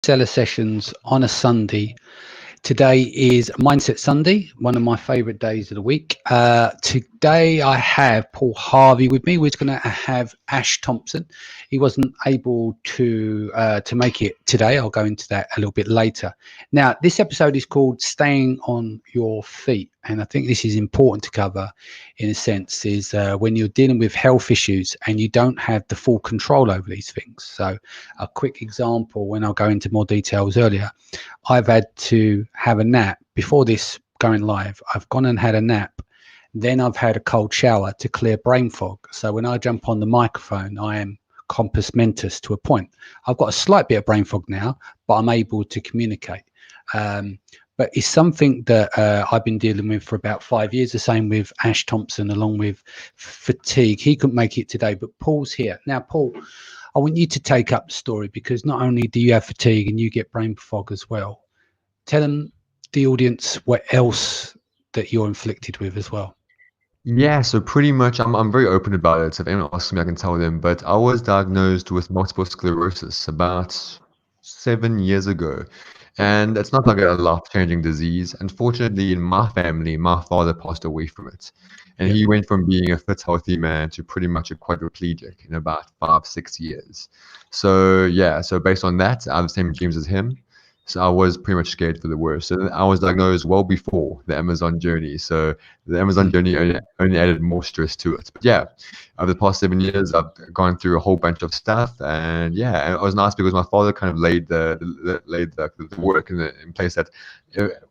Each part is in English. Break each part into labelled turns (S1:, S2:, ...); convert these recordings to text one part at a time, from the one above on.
S1: Seller Sessions on a Sunday. Today is Mindset Sunday, one of my favorite days of the week. Today I have Paul Harvey with me. We're going to have Ash Thompson. He wasn't able to make it today. I'll go into that a little bit later. Now, this episode is called Staying on Your Feet. And I think this is important to cover in a sense is when you're dealing with health issues and you don't have the full control over these things. So a quick example, when I'll go into more details earlier, I've had to have a nap before this going live. I've gone and had a nap. Then I've had a cold shower to clear brain fog. So when I jump on the microphone, I am compos mentis to a point. I've got a slight bit of brain fog now, but I'm able to communicate. But it's something that I've been dealing with for about 5 years. The same with Ash Thompson, along with fatigue. He couldn't make it today, but Paul's here. Now, Paul, I want you to take up the story because not only do you have fatigue and you get brain fog as well, tell them, the audience, what else that you're inflicted with as well.
S2: Yeah, so pretty much I'm very open about it. So if anyone asks me, I can tell them. But I was diagnosed with multiple sclerosis about 7 years ago. And it's not like a life-changing disease. Unfortunately, in my family, my father passed away from it. And
S1: Yep.
S2: he went from being a fit, healthy man to pretty much a quadriplegic in about 5, 6 years. So yeah, so based on that, I have the same dreams as him. So I was pretty much scared for the worst. So I was diagnosed well before the Amazon journey. So the Amazon journey only added more stress to it. But yeah, over the past 7 years, I've gone through a whole bunch of stuff, and yeah, it was nice because my father kind of laid the work in place that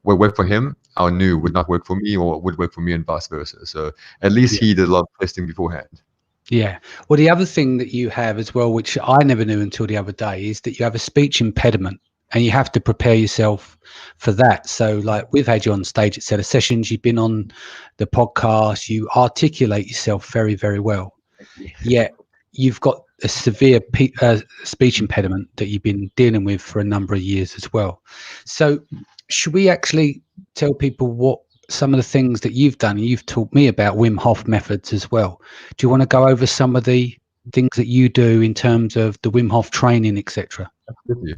S2: would work for him. I knew would not work for me, or would work for me, and vice versa. So at least he did a lot of testing beforehand.
S1: Yeah. Well, the other thing that you have as well, which I never knew until the other day, is that you have a speech impediment and you have to prepare yourself for that. So, like, we've had you on stage at Seller Sessions, you've been on the podcast, you articulate yourself very, very well. Yet you've got a severe speech impediment that you've been dealing with for a number of years as well. So, should we actually tell people what some of the things that you've done? You've taught me about Wim Hof methods as well. Do you want to go over some of the things that you do in terms of the Wim Hof training, etc.?
S2: Absolutely.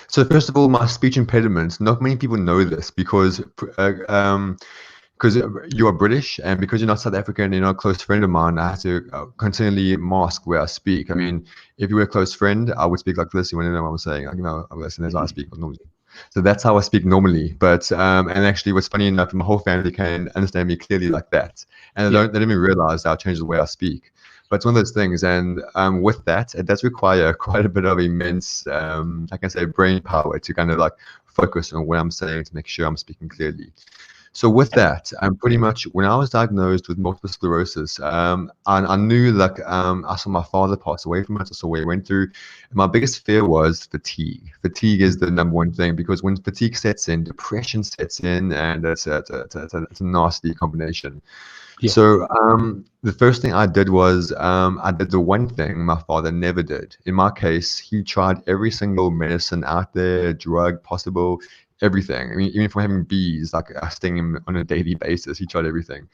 S2: So first of all, my speech impediment. Not many people know this because you are British, and because you're not South African and you're not a close friend of mine, I have to continually mask where I speak. I mean, if you were a close friend, I would speak like this. You wouldn't know what I'm saying. Like, I'm listening as I speak normally. So that's how I speak normally. But and actually, what's funny enough, my whole family can understand me clearly like that, and they don't even realize I'll change the way I speak. But it's one of those things, and with that, it does require quite a bit of immense, I can say, brain power to kind of like focus on what I'm saying to make sure I'm speaking clearly. So with that, pretty much when I was diagnosed with multiple sclerosis, I knew like I saw my father pass away from it. I saw what he went through. And my biggest fear was fatigue. Fatigue is the number one thing because when fatigue sets in, depression sets in, and it's a nasty combination.
S1: Yeah.
S2: So the first thing I did was I did the one thing my father never did. In my case, he tried every single medicine out there, drug possible, everything. I mean, even from having bees, like sting him on a daily basis, he tried everything.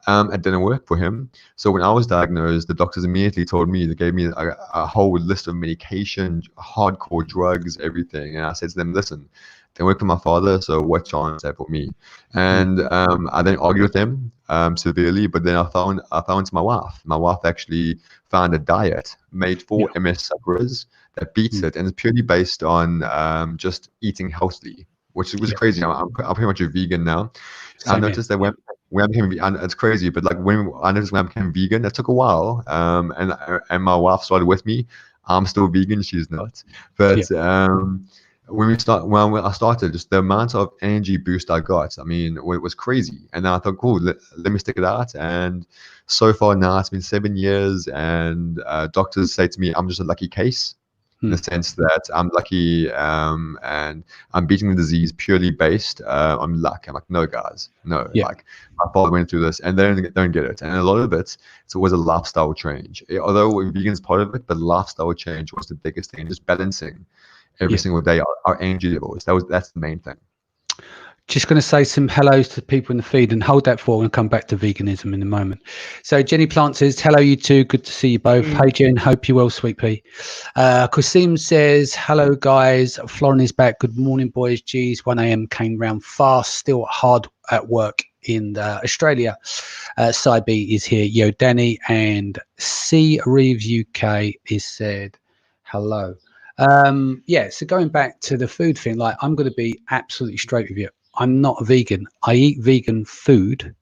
S2: It didn't work for him. So when I was diagnosed, the doctors immediately told me, they gave me a whole list of medication, hardcore drugs, everything. And I said to them, listen, they work for my father, so what chance have for me? And I then argued with them severely, but then I found my wife. My wife actually found a diet made for MS sufferers that beats it, and it's purely based on just eating healthily, which was crazy. I'm pretty much a vegan now. I noticed that when I became, and it's crazy, but like when I noticed when I became vegan, it took a while. And my wife started with me. I'm still vegan, she's not. But when I started, just the amount of energy boost I got, I mean, it was crazy. And then I thought, cool, let me stick it out. And so far now, it's been 7 years, and doctors say to me, I'm just a lucky case. In the sense that I'm lucky and I'm beating the disease purely based on luck. I'm like, no, guys, no. Like, my father went through this, and they don't get it. And a lot of it's always a lifestyle change. Although vegan is part of it, but lifestyle change was the biggest thing. Just balancing every single day our energy levels. That's the main thing.
S1: Just going to say some hellos to people in the feed and hold that for and come back to veganism in a moment. So Jenny Plant says, hello, you two. Good to see you both. Hey, Jen. Hope you're well, sweet pea. Qasim says, hello, guys. Florin is back. Good morning, boys. Geez, 1 a.m. came round fast. Still hard at work in Australia. Cybe is here. Yo, Danny. And C. Reeves UK is said, hello. Yeah, so going back to the food thing, like I'm going to be absolutely straight with you. I'm not a vegan. I eat vegan food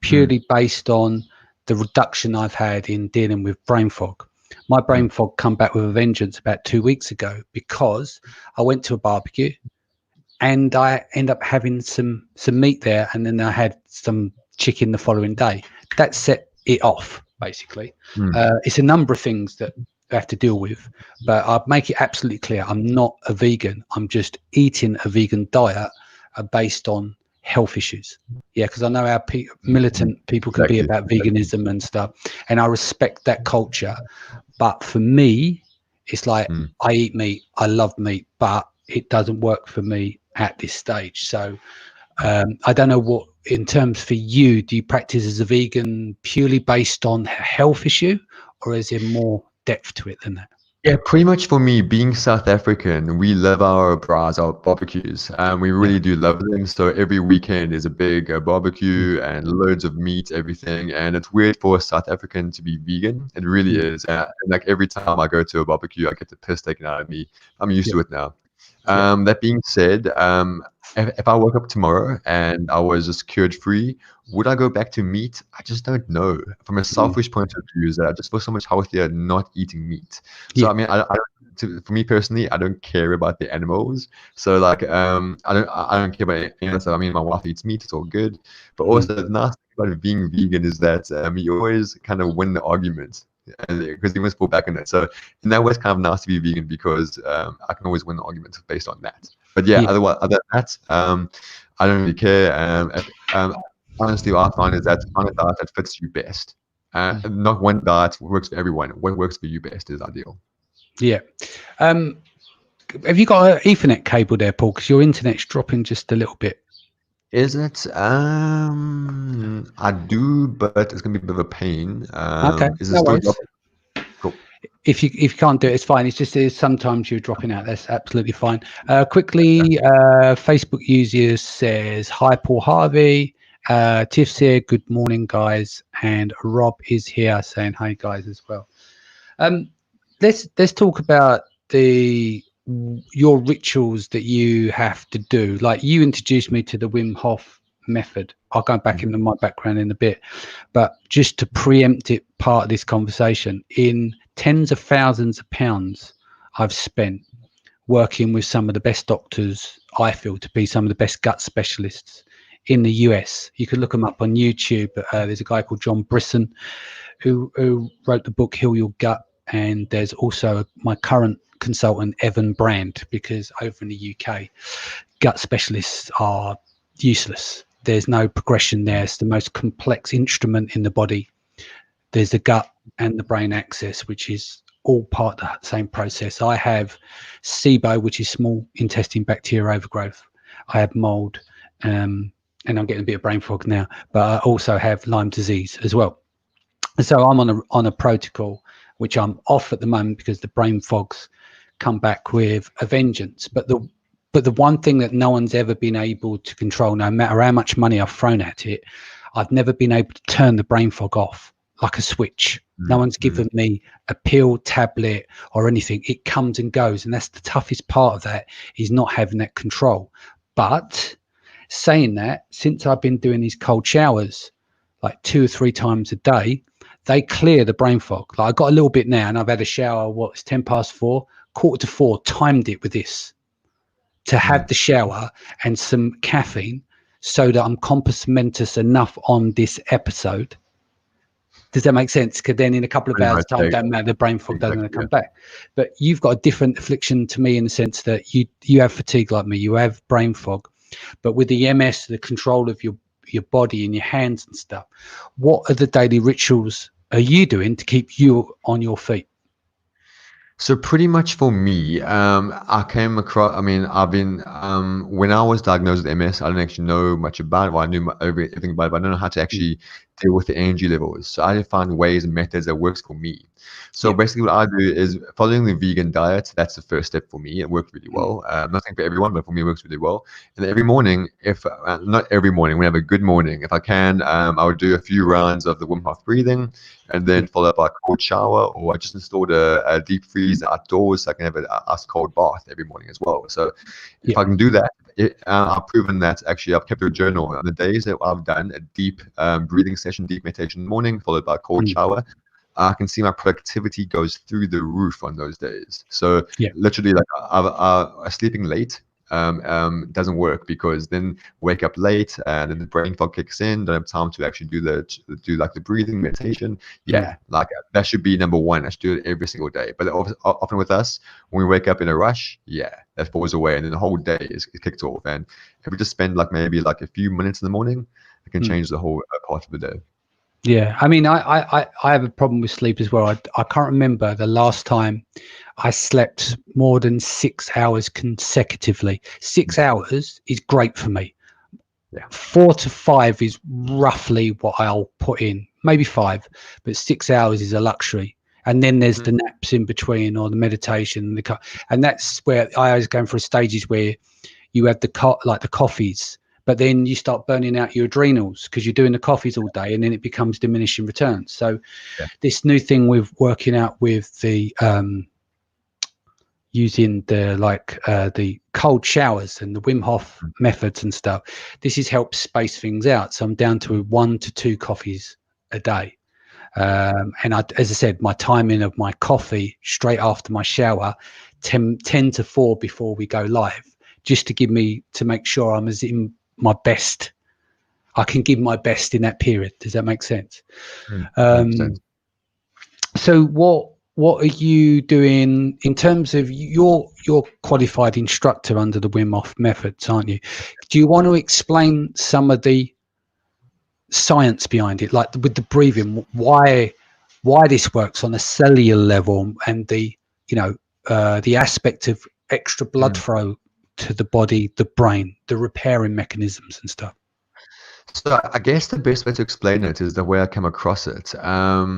S1: purely based on the reduction I've had in dealing with brain fog. My brain fog come back with a vengeance about 2 weeks ago because I went to a barbecue and I end up having some meat there, and then I had some chicken the following day. That set it off, basically. It's a number of things that I have to deal with, but I'll make it absolutely clear. I'm not a vegan. I'm just eating a vegan diet based on health issues. Yeah, because I know how militant people can be about veganism and stuff, and I respect that culture. But for me, it's like I eat meat, I love meat, but it doesn't work for me at this stage. So I don't know what, in terms for you, do you practice as a vegan purely based on a health issue, or is there more depth to it than that?
S2: Yeah, pretty much for me, being South African, we love our braais, our barbecues. We really do love them. So every weekend is a big barbecue and loads of meat, everything. And it's weird for a South African to be vegan. It really is. And like every time I go to a barbecue, I get the piss taken out of me. I'm used to it now. That being said, if I woke up tomorrow and I was just cured free, would I go back to meat? I just don't know. From a selfish point of view, is that I just feel so much healthier not eating meat. So I mean, for me personally, I don't care about the animals. So like, I don't care about anything else. I mean, my wife eats meat; it's all good. But also, the nice thing about being vegan is that you always kind of win the argument, because you must fall back on it. So in that way, it's kind of nice to be vegan because I can always win the argument based on that. But yeah, other than that, I don't really care. Honestly, what I find is that find a diet that fits you best. Not one diet works for everyone. What works for you best is ideal.
S1: Yeah. Have you got an Ethernet cable there, Paul? Because your internet's dropping just a little bit.
S2: Is it? I do, but it's gonna be a bit of a pain.
S1: Okay,
S2: Is it
S1: no
S2: still
S1: worries.
S2: dropping? Cool.
S1: If you can't do it, it's fine. It's just sometimes you're dropping out. That's absolutely fine. Quickly, Facebook user says, hi, Paul Harvey. Tiff's here. Good morning, guys. And Rob is here saying hi, guys, as well. Let's talk about your rituals that you have to do. Like, you introduced me to the Wim Hof method. I'll go back into my background in a bit, but just to preempt it, part of this conversation, in tens of thousands of pounds I've spent working with some of the best doctors I feel to be some of the best gut specialists in the US. You can look them up on YouTube. There's a guy called John Brisson who wrote the book Heal Your Gut, and there's also my current consultant Evan Brand, because over in the UK gut specialists are useless. There's no progression there. It's the most complex instrument in the body. There's the gut and the brain axis, which is all part of the same process. I have SIBO, which is small intestine bacteria overgrowth. I have mold, and I'm getting a bit of brain fog now, but I also have Lyme disease as well. So I'm on a protocol, which I'm off at the moment because the brain fogs come back with a vengeance. But the one thing that no one's ever been able to control, no matter how much money I've thrown at it, I've never been able to turn the brain fog off like a switch. No one's given me a pill, tablet, or anything. It comes and goes, and that's the toughest part of that, is not having that control. But saying that, since I've been doing these cold showers like 2 or 3 times a day, they clear the brain fog. Like, I got a little bit now, and I've had a shower. It's 4:10, 3:45, timed it with this to have the shower and some caffeine so that I'm compos mentis enough on this episode. Does that make sense? Because then in a couple of hours time, don't matter, the brain fog doesn't come back. But you've got a different affliction to me in the sense that you have fatigue like me, you have brain fog, but with the MS, the control of your body and your hands and stuff, what are the daily rituals are you doing to keep you on your feet?
S2: So pretty much for me, I came across. I mean, I've been when I was diagnosed with MS, I didn't actually know much about it. Well, I knew everything about it, but I don't know how to
S1: Mm.
S2: actually deal with the energy levels. So I had to find ways and methods that works for me. So
S1: Yeah.
S2: basically, what I do is following the vegan diet. That's the first step for me. It worked really
S1: Mm.
S2: well. Nothing for everyone, but for me, it works really well. And every morning, if not every morning, when I have a good morning, if I can, I would do a few rounds of the Wim Hof breathing, and then followed by a cold shower, or I just installed a deep freeze outdoors so I can have an ice cold bath every morning as well. So if
S1: Yeah.
S2: I can do that, I've proven that actually I've kept a journal on the days that I've done a deep breathing session, deep meditation in the morning, followed by a cold
S1: Mm.
S2: shower. I can see my productivity goes through the roof on those days. So
S1: Yeah.
S2: literally, like sleeping late doesn't work because then wake up late and then the brain fog kicks in. Don't have time to actually do like the breathing meditation.
S1: Mm.
S2: Yeah, like that should be number one. I should do it every single day. But often with us, when we wake up in a rush, yeah, that falls away, and then the whole day is kicked off. And if we just spend like maybe like a few minutes in the morning, it can
S1: Mm.
S2: change the whole part of the day.
S1: Yeah, I mean, I have a problem with sleep as well. I can't remember the last time I slept more than 6 hours consecutively. 6 hours is great for me.
S2: Yeah.
S1: 4 to 5 is roughly what I'll put in, maybe 5, but 6 hours is a luxury. And then there's the naps in between, or the meditation, and that's where I was going through stages where you have like the coffees, but then you start burning out your adrenals because you're doing the coffees all day, and then it becomes diminishing returns. So
S2: Yeah.
S1: this new thing with working out with the using the cold showers and the Wim Hof methods and stuff, this has helped space things out. So I'm down to 1 to 2 coffees a day. And as I said, my timing of my coffee straight after my shower, 10 to 4 before we go live, just to make sure I'm as in my best. I can give my best in that period. Does that make sense?
S2: 100%.
S1: So what are you doing in terms of your qualified instructor under the Wim Hof methods, aren't you? Do you want to explain some of the science behind it, like with the breathing, why this works on a cellular level, and the the aspect of extra blood flow to the body, the brain, the repairing mechanisms and stuff?
S2: So I guess the best way to explain it is the way I came across it.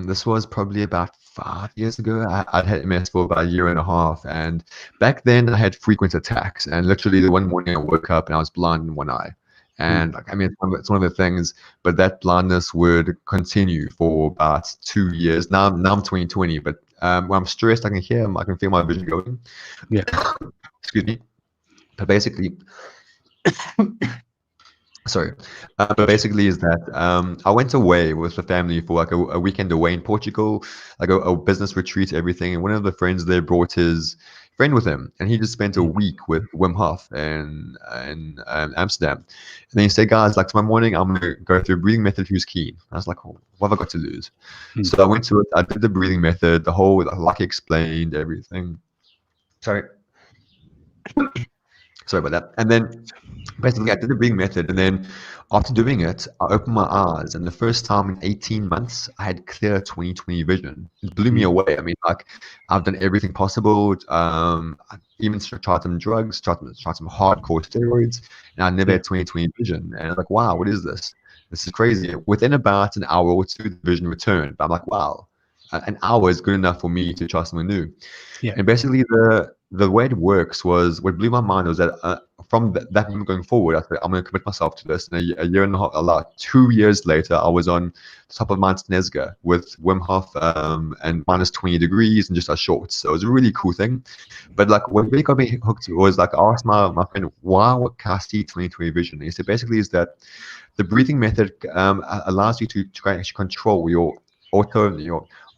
S2: This was probably about 5 years ago. I'd had MS for about a year and a half, and back then I had frequent attacks. And literally, the one morning I woke up and I was blind in one eye.
S1: Mm.
S2: And like, I mean, it's one of the things, but that blindness would continue for about 2 years. Now I'm 20/20, but when I'm stressed, I can I can feel my vision going.
S1: Yeah.
S2: Excuse me. But basically, sorry, but basically is that I went away with the family for like a weekend away in Portugal, like a business retreat, everything. And one of the friends there brought his friend with him, and he just spent a
S1: Mm.
S2: week with Wim Hof in Amsterdam. And then he said, "Guys, like tomorrow morning, I'm gonna go through a breathing method. Who's keen?" I was like, oh, "What have I got to lose?"
S1: Mm.
S2: So I went to it. I did the breathing method, the whole like he explained everything. Sorry, sorry about that. And then basically, I did the breathing method, and then after doing it, I opened my eyes, and the first time in 18 months, I had clear 20/20 vision. It blew me
S1: Mm.
S2: away. I mean, like, I've done everything possible. I even tried some drugs, tried some hardcore steroids, and I never
S1: Yeah.
S2: had 20/20 vision. And I was like, wow, what is this? This is crazy. Within about an hour or two, the vision returned. But I'm like, wow, an hour is good enough for me to try something new.
S1: Yeah.
S2: And basically, the way it works was what blew my mind was that from that moment going forward, I said, I'm going to commit myself to this. And a year and a half, 2 years later, I was on the top of Mount Snezga with Wim Hof and minus 20 degrees and just our shorts. So it was a really cool thing. But like what really got me hooked was like I asked my friend, why would I see 20/20 vision? And he said basically is that the breathing method allows you to actually control your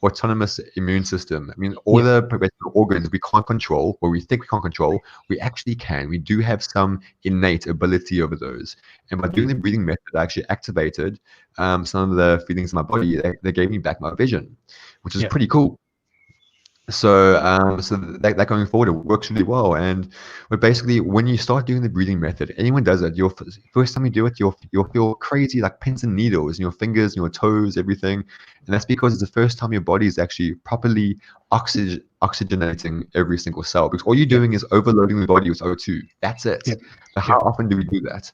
S2: autonomous immune system. I mean, all
S1: Yeah.
S2: the professional organs we can't control, or we think we can't control, we actually can. We do have some innate ability over those. And by doing the breathing method, I actually activated some of the feelings in my body that gave me back my vision, which is
S1: Yeah.
S2: pretty cool. So that going forward, it works really well. But basically, when you start doing the breathing method, anyone does it. First time you do it, you'll feel crazy, like pins and needles in your fingers, and your toes, everything. And that's because it's the first time your body is actually properly oxygenating every single cell. Because all you're
S1: Yeah,
S2: doing is overloading the body with O2. That's
S1: yeah,
S2: it. But
S1: yeah,
S2: how often do we do that?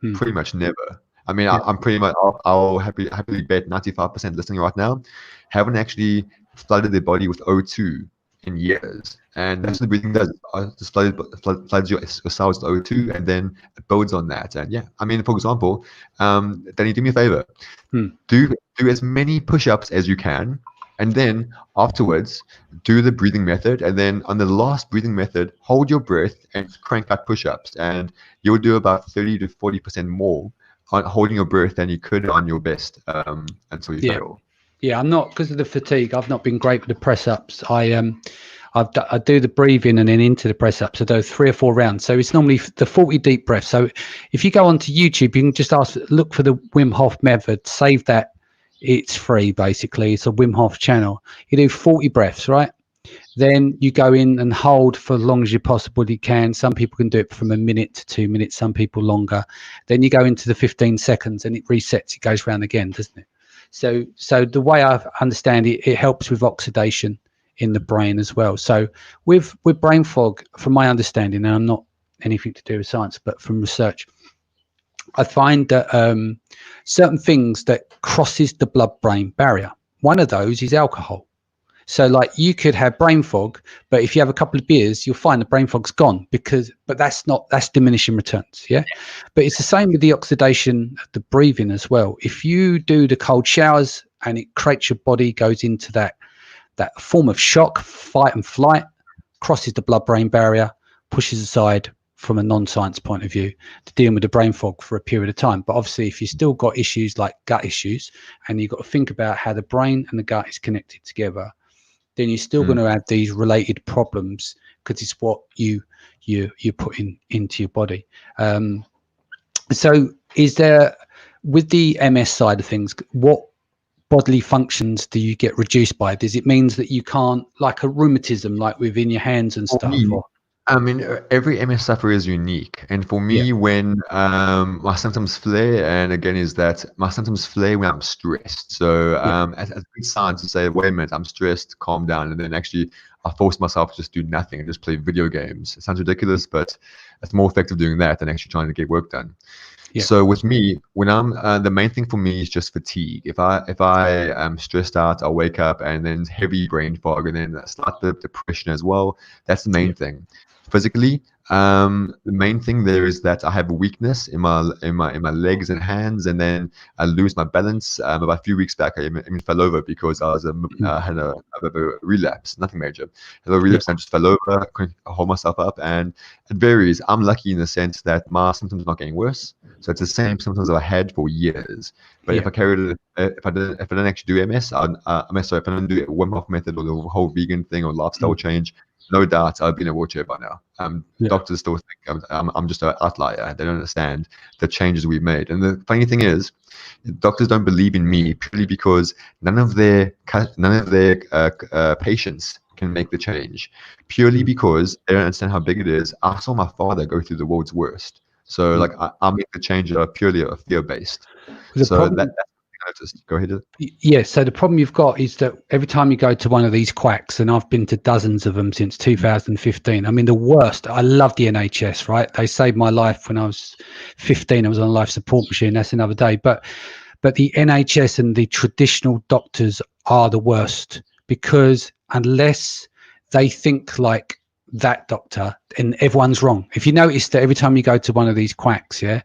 S1: mm,
S2: Pretty much never. I mean,
S1: yeah,
S2: I'm pretty much. I'll happily bet 95% listening right now haven't actually flooded their body with O2 in years, and
S1: mm,
S2: that's what the breathing does. Just floods your cells with O2, and then it builds on that. And yeah, I mean, for example, Danny, do me a favor.
S1: mm,
S2: Do as many push-ups as you can, and then afterwards do the breathing method, and then on the last breathing method, hold your breath and crank out push-ups, and you'll do about 30 to 40% more on holding your breath than you could on your best until you
S1: yeah.
S2: fail.
S1: Yeah, I'm not, because of the fatigue. I've not been great with the press ups. I do the breathing and then into the press ups. I do 3 or 4 rounds. So it's normally the 40 deep breaths. So if you go onto YouTube, you can just look for the Wim Hof method. Save that. It's free basically. It's a Wim Hof channel. You do 40 breaths, right? Then you go in and hold for as long as you possibly can. Some people can do it from a minute to 2 minutes. Some people longer. Then you go into the 15 seconds and it resets. It goes round again, doesn't it? So the way I understand it, it helps with oxidation in the brain as well. So with brain fog, from my understanding, and I'm not anything to do with science, but from research, I find that certain things that crosses the blood-brain barrier. One of those is alcohol. So like you could have brain fog, but if you have a couple of beers, you'll find the brain fog's gone but that's diminishing returns. Yeah. But it's the same with the oxidation of the breathing as well. If you do the cold showers and it creates your body goes into that form of shock, fight and flight, crosses the blood brain barrier, pushes aside from a non-science point of view to deal with the brain fog for a period of time. But obviously if you've still got issues like gut issues and you've got to think about how the brain and the gut is connected together, then you're still going
S2: Mm.
S1: to have these related problems because it's what you're putting into your body. So is there, with the MS side of things, what bodily functions do you get reduced by? Does it means that you can't, like a rheumatism, like within your hands and
S2: For
S1: stuff?
S2: me,
S1: Or
S2: I mean, every MS sufferer is unique, and for
S1: yeah,
S2: me, when my symptoms flare, and again, is that my symptoms flare when I'm stressed. So,
S1: yeah,
S2: as good signs to say, wait a minute, I'm stressed, calm down, and then actually, I force myself to just do nothing and just play video games. It sounds ridiculous, but it's more effective doing that than actually trying to get work done.
S1: yeah,
S2: So with me, when I'm the main thing for me is just fatigue. If I am stressed out, I'll wake up and then heavy brain fog and then a slight bit of depression as well. That's the
S1: yeah,
S2: main thing. Physically, the main thing there is that I have a weakness in my legs and hands, and then I lose my balance. About a few weeks back, I even fell over because
S1: mm,
S2: had a bit of a relapse, nothing major. Had a
S1: yeah,
S2: relapse and I just fell over, couldn't hold myself up, and it varies. I'm lucky in the sense that my symptoms are not getting worse. So it's the same symptoms I had for years. But
S1: yeah,
S2: if I carried it, if I didn't actually do MS, sorry, if I didn't do a Wim Hof method or the whole vegan thing or lifestyle
S1: mm,
S2: change, no doubt I'd be in a wheelchair by now.
S1: yeah,
S2: Doctors still think I'm just an outlier. They don't understand the changes we've made. And the funny thing is, doctors don't believe in me purely because none of their patients can make the change, purely
S1: mm,
S2: because they don't understand how big it is. I saw my father go through the world's worst. So
S1: mm.
S2: like I make the change purely fear based.
S1: The
S2: So
S1: problem,
S2: that's what I noticed. Go ahead.
S1: yeah. So the problem you've got is that every time you go to one of these quacks, and I've been to dozens of them since 2015. I mean, the worst. I love the NHS, right? They saved my life when I was 15. I was on a life support machine. That's another day. But the NHS and the traditional doctors are the worst, because unless they think like that doctor, and everyone's wrong. If you notice that every time you go to one of these quacks, yeah,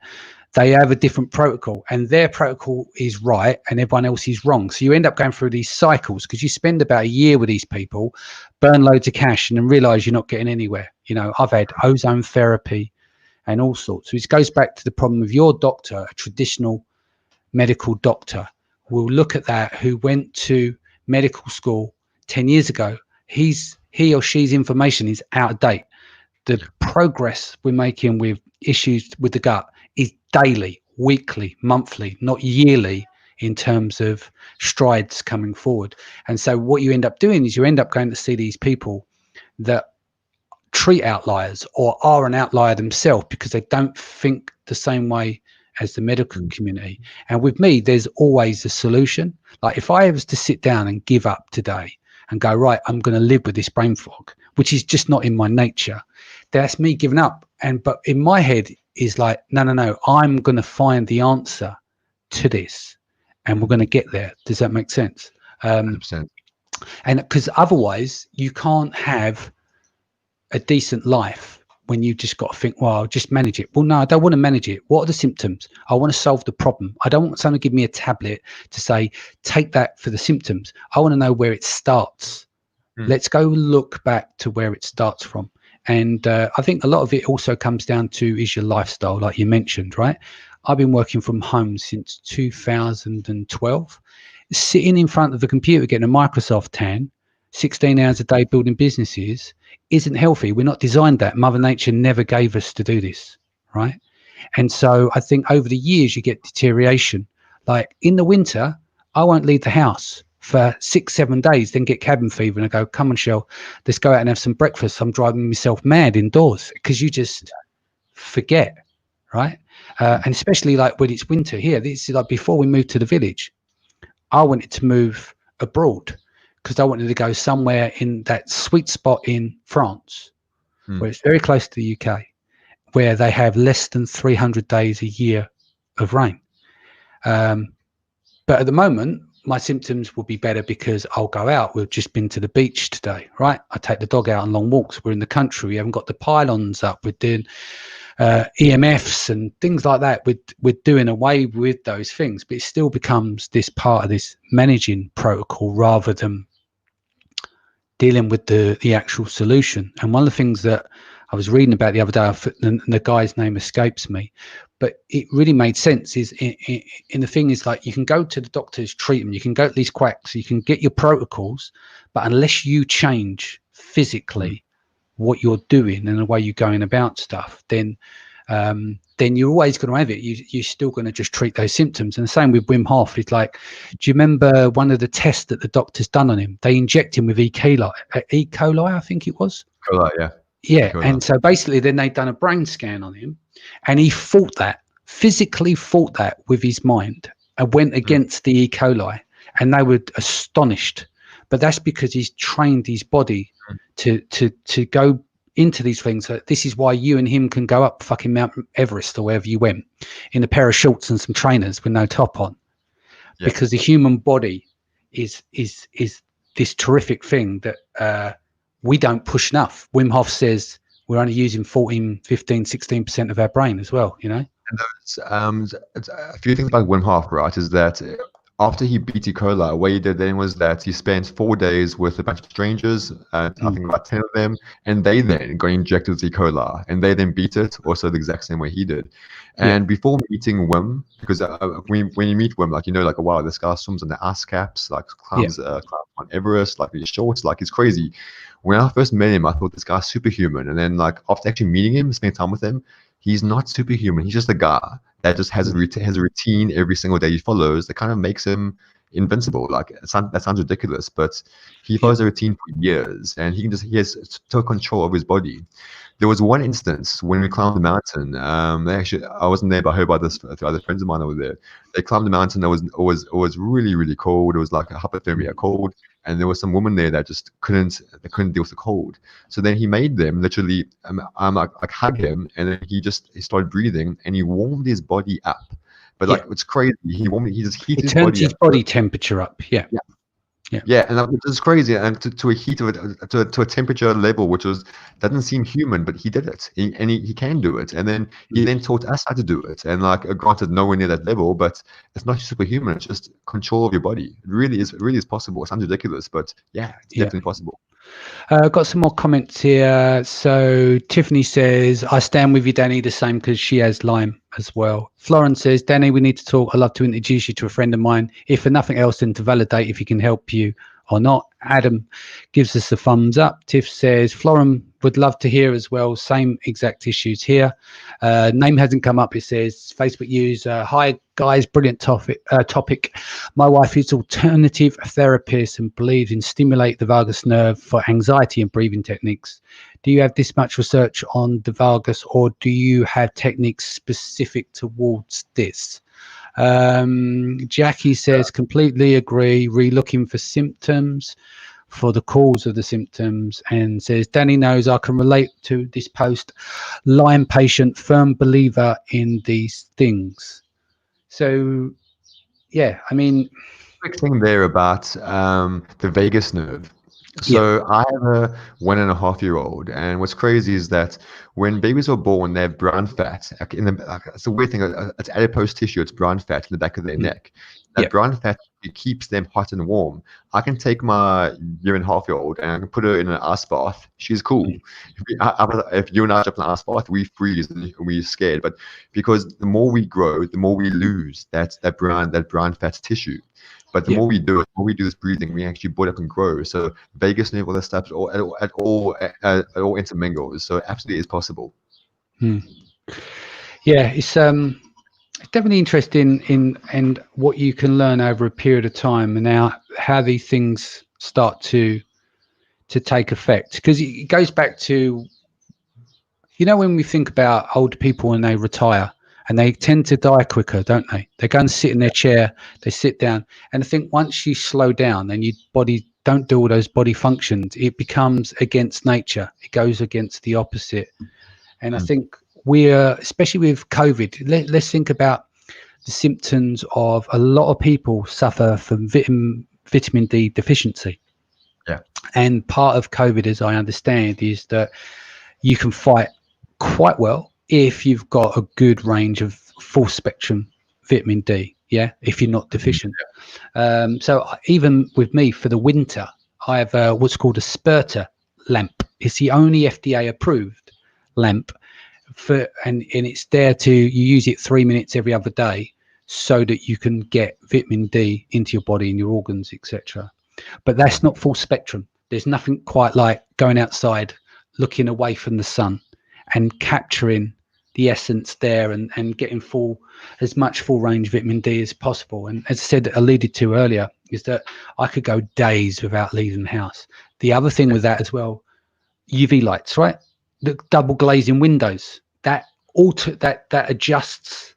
S1: they have a different protocol, and their protocol is right and everyone else is wrong. So you end up going through these cycles because you spend about a year with these people, burn loads of cash, and then realize you're not getting anywhere. You know, I've had ozone therapy and all sorts. So it goes back to the problem of your doctor, a traditional medical doctor will look at that, who went to medical school 10 years ago. He or she's information is out of date. The progress we're making with issues with the gut is daily, weekly, monthly, not yearly in terms of strides coming forward. And so what you end up doing is you end up going to see these people that treat outliers or are an outlier themselves because they don't think the same way as the medical community. And with me, there's always a solution. Like if I was to sit down and give up today and go, right, I'm going to live with this brain fog, which is just not in my nature, that's me giving up. But in my head is like, no, I'm going to find the answer to this and we're going to get there. Does that make sense?
S2: 100%.
S1: And because otherwise you can't have a decent life when you just got to think, well, I'll just manage it. Well, no, I don't want to manage it. What are the symptoms? I want to solve the problem. I don't want someone to give me a tablet to say, take that for the symptoms. I want to know where it starts. Let's go look back to where it starts from. And I think a lot of it also comes down to is your lifestyle, like you mentioned, right? I've been working from home since 2012, sitting in front of the computer, getting a Microsoft tan, 16 hours a day building businesses isn't healthy. We're not designed that. Mother Nature never gave us to do this, right? And so I think over the years you get deterioration. Like in the winter, I won't leave the house for 6-7 days, then get cabin fever and I go, come on, Shell, let's go out and have some breakfast. I'm driving myself mad indoors because you just forget, right? And especially like when it's winter here, this is like before we moved to the village, I wanted to move abroad because I wanted to go somewhere in that sweet spot in France, where it's very close to the UK, where they have less than 300 days a year of rain. But at the moment, my symptoms will be better because I'll go out. We've just been to the beach today, right? I take the dog out on long walks. We're in the country. We haven't got the pylons up. We're doing EMFs and things like that. We're doing away with those things, but it still becomes this part of this managing protocol rather than dealing with the actual solution. And one of the things that I was reading about the other day, and the guy's name escapes me, but it really made sense, is in the thing is like you can go to the doctor's treatment, you can go to these quacks, you can get your protocols, but unless you change physically what you're doing and the way you're going about stuff, then you're always going to have it. You're still going to just treat those symptoms. And the same with Wim Hof. It's like, do you remember one of the tests that the doctor's done on him? They inject him with E. coli, I think it was.
S2: Coli, yeah.
S1: Yeah, and so basically then they'd done a brain scan on him and he physically fought that with his mind and went against the E. coli, and they were astonished. But that's because he's trained his body to go into these things. So this is why you and him can go up fucking Mount Everest or wherever you went in a pair of shorts and some trainers with no top on, because the human body is this terrific thing that we don't push enough. Wim Hof says we're only using 14, 15, 16% of our brain as well, you know?
S2: And it's a few things about Wim Hof, right, is that after he beat E. coli, what he did then was that he spent 4 days with a bunch of strangers, I think about 10 of them, and they then got injected with E. coli, and they then beat it also the exact same way he did. And before meeting Wim, because when you meet Wim, like, you know, like, oh, wow, this guy swims on the ice caps, like climbs on Everest, like he's shorts, like he's crazy. When I first met him, I thought this guy's superhuman. And then, like, after actually meeting him, spending time with him, he's not superhuman. He's just a guy that just has a routine every single day he follows that kind of makes him invincible. Like, that sounds ridiculous, but he follows a routine for years, and he has total control of his body. There was one instance when we climbed the mountain. I wasn't there, but I heard about this through other friends of mine over there. They climbed the mountain. It was really, really cold. It was like a hypothermia cold, and there was some woman there that just couldn't deal with the cold. So then he made them literally like hug him, and then he started breathing, and he warmed his body up. But like, it's crazy. He just heated
S1: his body temperature up.
S2: Yeah, and that was crazy, and to a heat of it, to a temperature level which doesn't seem human, but he did it, and he can do it, and then he then taught us how to do it, and like, granted, nowhere near that level, but it's not superhuman. It's just control of your body. It really is possible. It sounds ridiculous, but it's definitely possible.
S1: I've got some more comments here. So Tiffany says, I stand with you, Danny, the same, because she has Lyme as well. Florence says, Danny, we need to talk. I'd love to introduce you to a friend of mine, if for nothing else than to validate if he can help you or not. Adam gives us a thumbs up. Tiff says Florum would love to hear as well. Same exact issues here. Name hasn't come up. It says Facebook user. Hi guys, brilliant topic. My wife is alternative therapist and believes in stimulate the vagus nerve for anxiety and breathing techniques. Do you have this much research on the vagus, or do you have techniques specific towards this? Jackie says completely agree. Re-looking for symptoms, for the cause of the symptoms, and says Danny knows I can relate to this post. Lyme patient, firm believer in these things. So yeah, I mean,
S2: quick thing there about the vagus nerve. So I have a 1.5-year-old, and what's crazy is that when babies are born, they have brown fat. It's a weird thing. It's adipose tissue. It's brown fat in the back of their neck. That brown fat, it keeps them hot and warm. I can take my 1.5-year-old and I can put her in an ice bath. She's cool. If you and I jump in an ice bath, we freeze and we're scared. But because the more we grow, the more we lose that brown fat tissue. But the more we do it, the more we do this breathing, we actually build up and grow. So vagus nerve, all that stuff, it all intermingles. So absolutely is possible.
S1: Yeah, it's definitely interesting in what you can learn over a period of time, and how these things start to take effect. Because it goes back to, when we think about older people when they retire, and they tend to die quicker, don't they? They go and sit in their chair, they sit down. And I think once you slow down and your body don't do all those body functions, it becomes against nature. It goes against the opposite. And I think especially with COVID, let's think about the symptoms of a lot of people suffer from vitamin D deficiency.
S2: Yeah.
S1: And part of COVID, as I understand, is that you can fight quite well if you've got a good range of full spectrum vitamin D, if you're not deficient. So even with me for the winter, I have what's called a Spurter lamp. It's the only FDA approved lamp and it's there you use it 3 minutes every other day so that you can get vitamin D into your body and your organs, etc. But that's not full spectrum. There's nothing quite like going outside, looking away from the sun and capturing the essence there and getting as much full range vitamin D as possible. And as I said, alluded to earlier, is that I could go days without leaving the house. The other thing with that as well, UV lights, right? The double glazing windows, that adjusts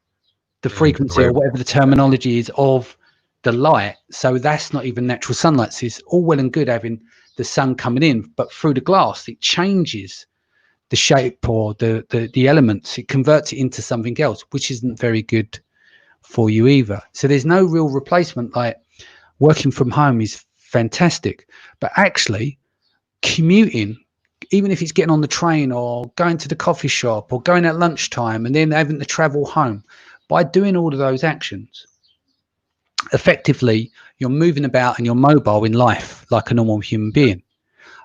S1: the frequency or whatever the terminology is of the light. So that's not even natural sunlight. So it's all well and good having the sun coming in, but through the glass, it changes the shape or the elements. It converts it into something else, which isn't very good for you either. So there's no real replacement. Like working from home is fantastic, but actually commuting, even if it's getting on the train or going to the coffee shop or going at lunchtime and then having to travel home, by doing all of those actions, effectively you're moving about and you're mobile in life like a normal human being.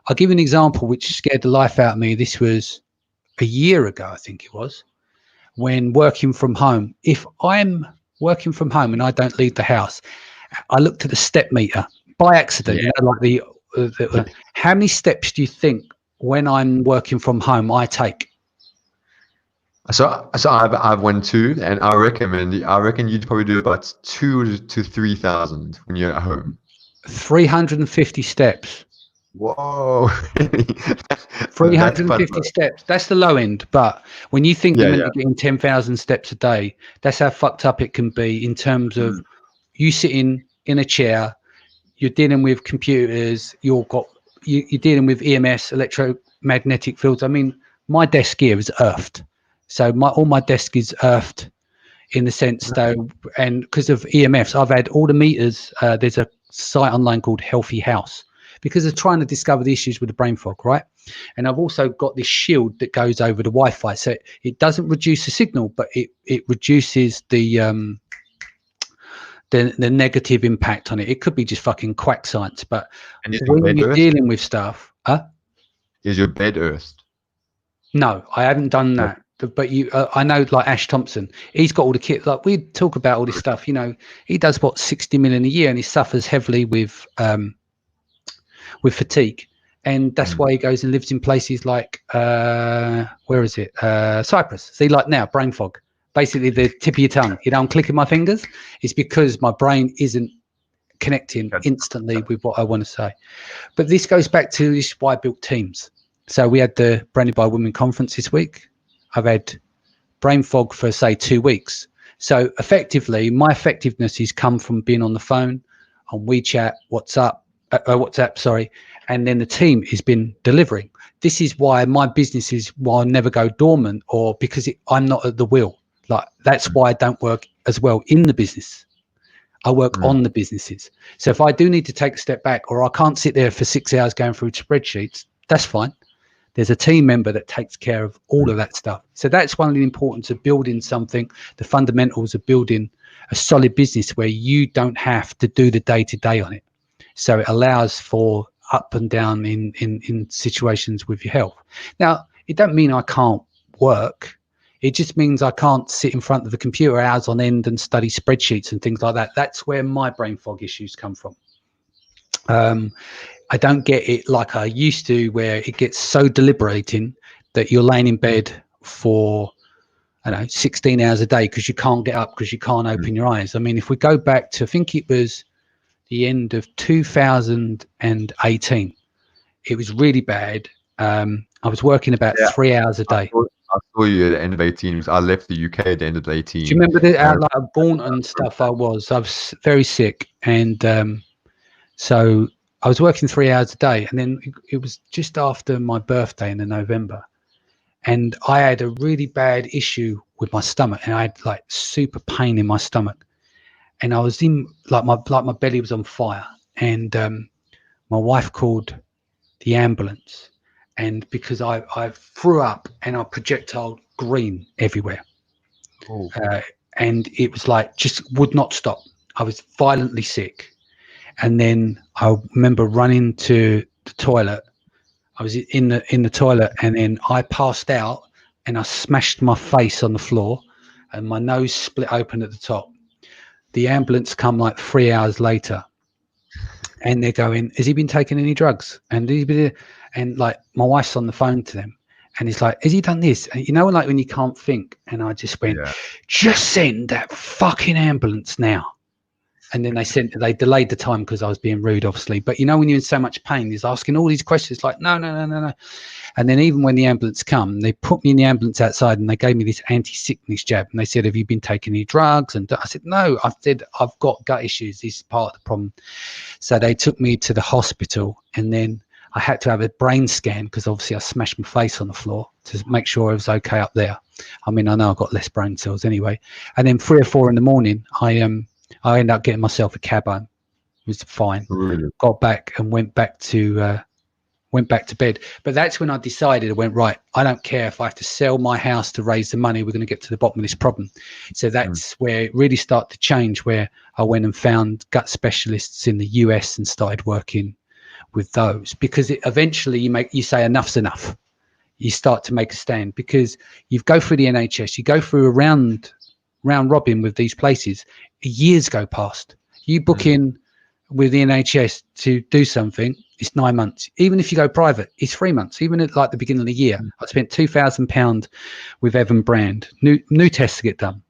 S1: I'll give you an example which scared the life out of me. This was a year ago, I think it was, when working from home. If I'm working from home and I don't leave the house, I looked at the step meter by accident. How many steps do you think when I'm working from home I take?
S2: So I've won too, and I reckon you'd probably do about 2,000 to 3,000 when you're at home.
S1: 350 steps.
S2: Whoa.
S1: 350 steps. That's the low end. But when you think you're meant to be getting 10,000 steps a day, that's how fucked up it can be in terms of you sitting in a chair, you're dealing with computers, you're dealing with EMS, electromagnetic fields. I mean, my desk here is earthed. So all my desk is earthed in the sense though, and because of EMFs, I've had all the meters. There's a site online called Healthy House, because they're trying to discover the issues with the brain fog, right? And I've also got this shield that goes over the Wi-Fi. So it doesn't reduce the signal, but it reduces the negative impact on it. It could be just fucking quack science, but when you're dealing with stuff...
S2: Is your bed earthed?
S1: No, I haven't done that. But I know like Ash Thompson, he's got all the kit. Like we talk about all this stuff, he does 60 million a year and he suffers heavily with with fatigue. And that's why he goes and lives in places like, where is it? Cyprus. See, like now, brain fog. Basically, the tip of your tongue. I'm clicking my fingers. It's because my brain isn't connecting instantly with what I want to say. But this goes back to this is why I built teams. So we had the Branded by Women conference this week. I've had brain fog for, say, 2 weeks. So effectively, my effectiveness has come from being on the phone, on WeChat, WhatsApp, sorry, and then the team has been delivering. This is why my businesses will never go dormant, or because I'm not at the wheel. Like that's why I don't work as well in the business. I work on the businesses. So if I do need to take a step back, or I can't sit there for 6 hours going through spreadsheets, that's fine. There's a team member that takes care of all of that stuff. So that's one of the importance of building something, the fundamentals of building a solid business where you don't have to do the day-to-day on it. So it allows for up and down in situations with your health. Now, it don't mean I can't work. It just means I can't sit in front of the computer hours on end and study spreadsheets and things like that. That's where my brain fog issues come from. I don't get it like I used to, where it gets so deliberating that you're laying in bed for, 16 hours a day because you can't get up, because you can't open your eyes. I mean, if we go back to, I think it was the end of 2018, it was really bad. I was working about 3 hours a day.
S2: I saw you at the end of 18 because I left the UK at the end of 18.
S1: Do you remember like born and stuff? I was very sick, and so I was working 3 hours a day, and then it was just after my birthday in November, and I had a really bad issue with my stomach, and I had like super pain in my stomach, and I was in like my belly was on fire, and my wife called the ambulance, and because I threw up and I projectile green everywhere, and it was like just would not stop. I was violently sick. And then I remember running to the toilet. I was in the toilet, and then I passed out, and I smashed my face on the floor, and my nose split open at the top. The ambulance come like 3 hours later, and they're going, "Has he been taking any drugs?" And like my wife's on the phone to them, and he's like, "Has he done this?" And like when you can't think. And I just went, "Just send that fucking ambulance now." And then they delayed the time because I was being rude, obviously. But when you're in so much pain, he's asking all these questions like, no. And then even when the ambulance come, they put me in the ambulance outside, and they gave me this anti-sickness jab. And they said, "Have you been taking any drugs?" And I said, "No." I said, "I've got gut issues. This is part of the problem." So they took me to the hospital, and then I had to have a brain scan because obviously I smashed my face on the floor to make sure I was okay up there. I mean, I know I've got less brain cells anyway. And then 3 or 4 in the morning, I ended up getting myself a cab home. It was fine.
S2: Really?
S1: Got back and went back to bed. But that's when I decided, I went, right, I don't care if I have to sell my house to raise the money. We're going to get to the bottom of this problem. So that's where it really started to change, where I went and found gut specialists in the US and started working with those, because eventually you say enough's enough. You start to make a stand, because you go through the NHS, you go through a round robin with these places. Years go past. You book in with the NHS to do something, it's 9 months. Even if you go private, it's 3 months. Even at like the beginning of the year, I spent £2,000 with Evan Brand, new tests to get done.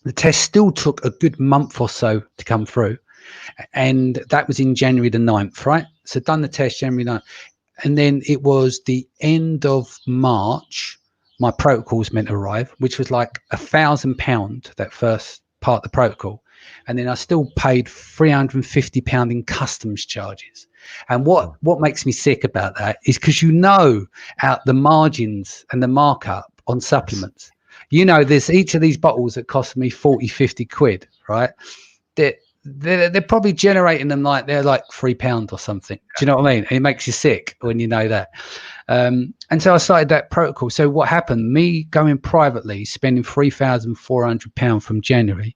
S1: The test still took a good month or so to come through, and that was in January the 9th, right? So done the test January 9th, and then it was the end of March. My protocols meant to arrive, which was like £1,000, that first part of the protocol. And then I still paid £350 in customs charges. And what makes me sick about that is because out the margins and the markup on supplements. There's each of these bottles that cost me 40, 50 quid, right? They're probably generating them like they're like £3 or something. Do you know what I mean? It makes you sick when you know that. And so I started that protocol. So what happened, me going privately, spending £3,400 from January,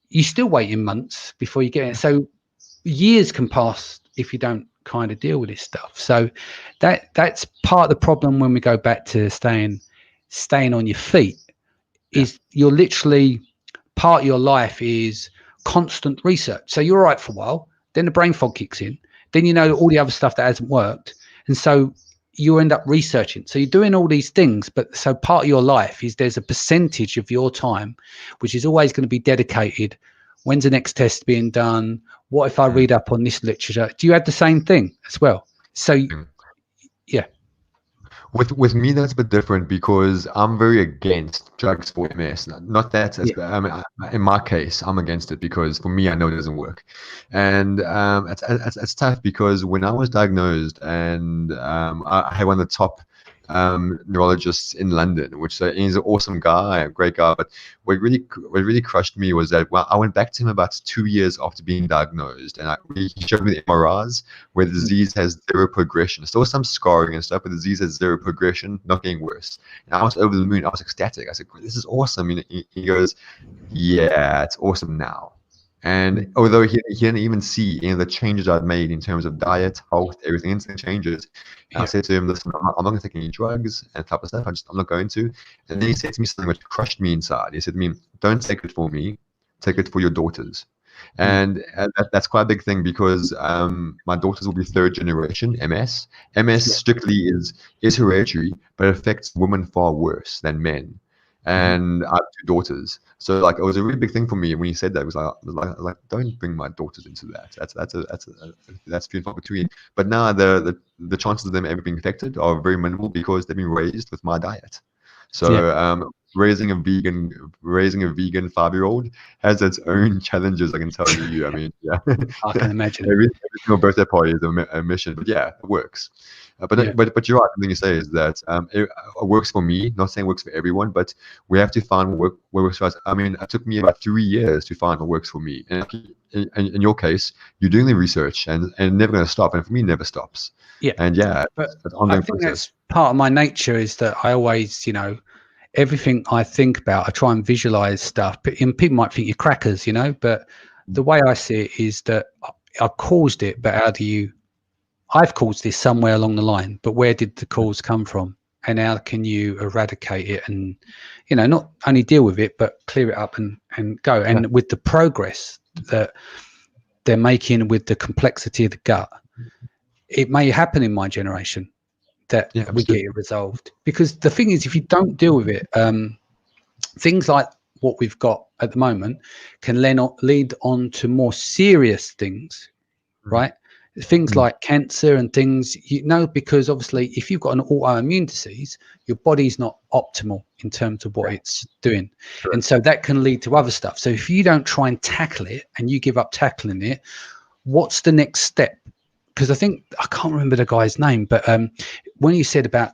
S1: you still waiting months before you get it. So years can pass if you don't kind of deal with this stuff. So that's part of the problem when we go back to staying on your feet, is you're literally, part of your life is constant research. So you're all right for a while, then the brain fog kicks in. then you know all the other stuff that hasn't worked, and so you end up researching. So you're doing all these things, but so part of your life is there's a percentage of your time which is always going to be dedicated. When's the next test being done? What if I read up on this literature? Do you have the same thing as well? So yeah.
S2: With me, that's a bit different because I'm very against drugs for MS. Not that, I mean, in my case, I'm against it because for me, I know it doesn't work, and it's tough because when I was diagnosed and I had one of the top neurologists in London, which he's an awesome guy, a great guy. But what really crushed me was that I went back to him about 2 years after being diagnosed, and he showed me the MRIs where the disease has zero progression. Still some scarring and stuff, but the disease has zero progression, not getting worse. And I was over the moon. I was ecstatic. I said, "This is awesome." And he goes, "Yeah, it's awesome now." And although he didn't even see any of the changes I'd made in terms of diet, health, everything, instant changes, I said to him, "Listen, I'm not going to take any drugs and type of stuff. I'm not going to." And then he said to me something which crushed me inside. He said to me, "Don't take it for me, take it for your daughters." And that's quite a big thing because my daughters will be third generation MS. MS strictly is hereditary, but it affects women far worse than men. And I have 2 daughters, so like it was a really big thing for me when he said that. It was like don't bring my daughters into that. That's few and far between. But now the chances of them ever being affected are very minimal because they've been raised with my diet. So raising a vegan 5-year-old has its own challenges, I can tell you. I mean, yeah,
S1: I can imagine.
S2: every single birthday party is a mission, but yeah, it works. But you're right. The thing you say is that it works for me. Not saying it works for everyone, but we have to find what works for us. I mean, it took me about 3 years to find what works for me. And in your case, you're doing the research and never going to stop. And for me, it never stops.
S1: Yeah.
S2: And yeah,
S1: but
S2: it's ongoing
S1: I think
S2: process.
S1: that's part of my nature is that I always, everything I think about, I try and visualize stuff. But people might think you're crackers, but the way I see it is that I caused it, but I've caused this somewhere along the line, but where did the cause come from? And how can you eradicate it and, not only deal with it, but clear it up and go. And with the progress that they're making with the complexity of the gut, it may happen in my generation that we get it resolved. Because the thing is, if you don't deal with it, things like what we've got at the moment can lead on to more serious things, right? Things like cancer and things, because obviously if you've got an autoimmune disease, your body's not optimal in terms of what it's doing. And so that can lead to other stuff. So if you don't try and tackle it and you give up tackling it, what's the next step? Because I can't remember the guy's name, but when you said about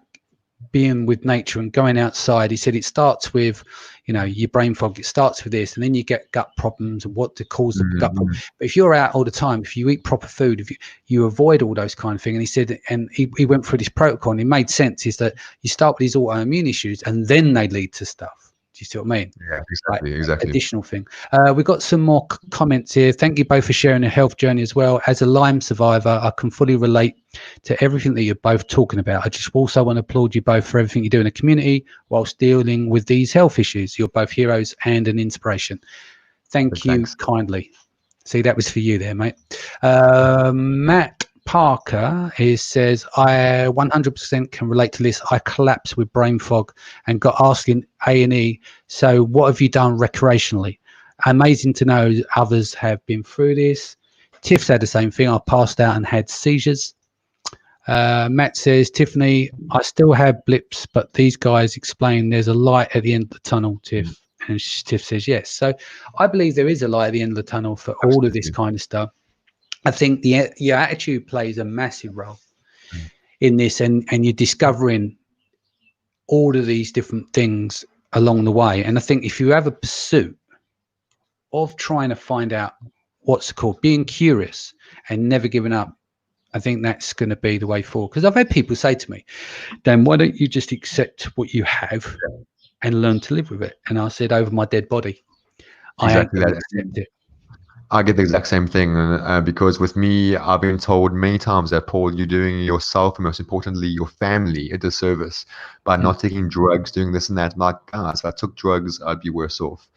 S1: being with nature and going outside, he said it starts with your brain fog, it starts with this, and then you get gut problems and what to cause the gut problem. But if you're out all the time, if you eat proper food, if you avoid all those kind of things, and he said, and he went through this protocol and it made sense, is that you start with these autoimmune issues and then they lead to stuff. Do you see what I mean?
S2: Yeah, exactly.
S1: Additional thing. We've got some more comments here. Thank you both for sharing a health journey as well. As a Lyme survivor, I can fully relate to everything that you're both talking about. I just also want to applaud you both for everything you do in the community whilst dealing with these health issues. You're both heroes and an inspiration. Thank you kindly. See, that was for you there, mate. Matt Parker says, I 100% can relate to this. I collapsed with brain fog and got asked in A&E, so what have you done recreationally? Amazing to know others have been through this. Tiff's had the same thing. I passed out and had seizures. Matt says, Tiffany, I still have blips, but these guys explain there's a light at the end of the tunnel, Tiff. And Tiff says, yes. So I believe there is a light at the end of the tunnel for all of this kind of stuff. I think your attitude plays a massive role in this, and you're discovering all of these different things along the way. And I think if you have a pursuit of trying to find out what's called being curious and never giving up, I think that's going to be the way forward. Because I've had people say to me, Dan, why don't you just accept what you have and learn to live with it? And I said, over my dead body, I ain't going to accept it.
S2: I get the exact same thing because with me, I've been told many times that, Paul, you're doing yourself and most importantly your family a disservice by
S1: Mm.
S2: not taking drugs, doing this and that. I'm like, guys, if I took drugs, I'd be worse off.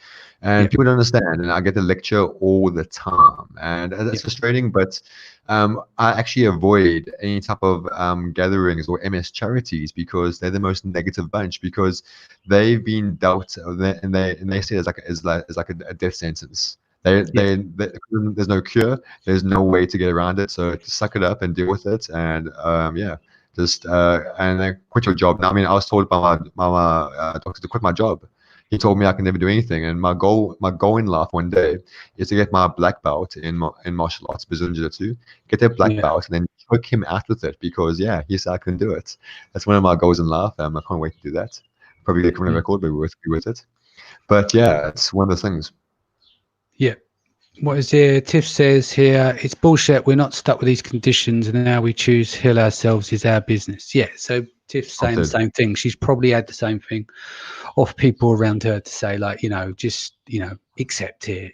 S1: Yeah,
S2: And people don't understand, and I get the lecture all the time, and
S1: yeah,
S2: it's frustrating. But I actually avoid any type of gatherings or MS charities because they're the most negative bunch because they've been dealt and they see it as like a death sentence.
S1: yeah,
S2: There's no cure. There's no way to get around it. So just suck it up and deal with it. And yeah, just and then quit your job. Now, I mean, I was told by my doctor to quit my job. He told me I can never do anything. And my goal in life one day is to get my black belt in martial arts, Brazilian Jiu-Jitsu, get that black
S1: yeah.
S2: belt, and then choke him out with it because yeah, he said I can do it. That's one of my goals in life. I can't wait to do that. Probably get a criminal
S1: Mm.
S2: record, but we're worth it. But yeah, it's one of those things.
S1: Yeah. What is here? Tiff says here, it's bullshit. We're not stuck with these conditions, and now we choose to heal ourselves is our business. Yeah. So Tiff's saying the same thing. She's probably had the same thing off people around her to say, like, just, accept it,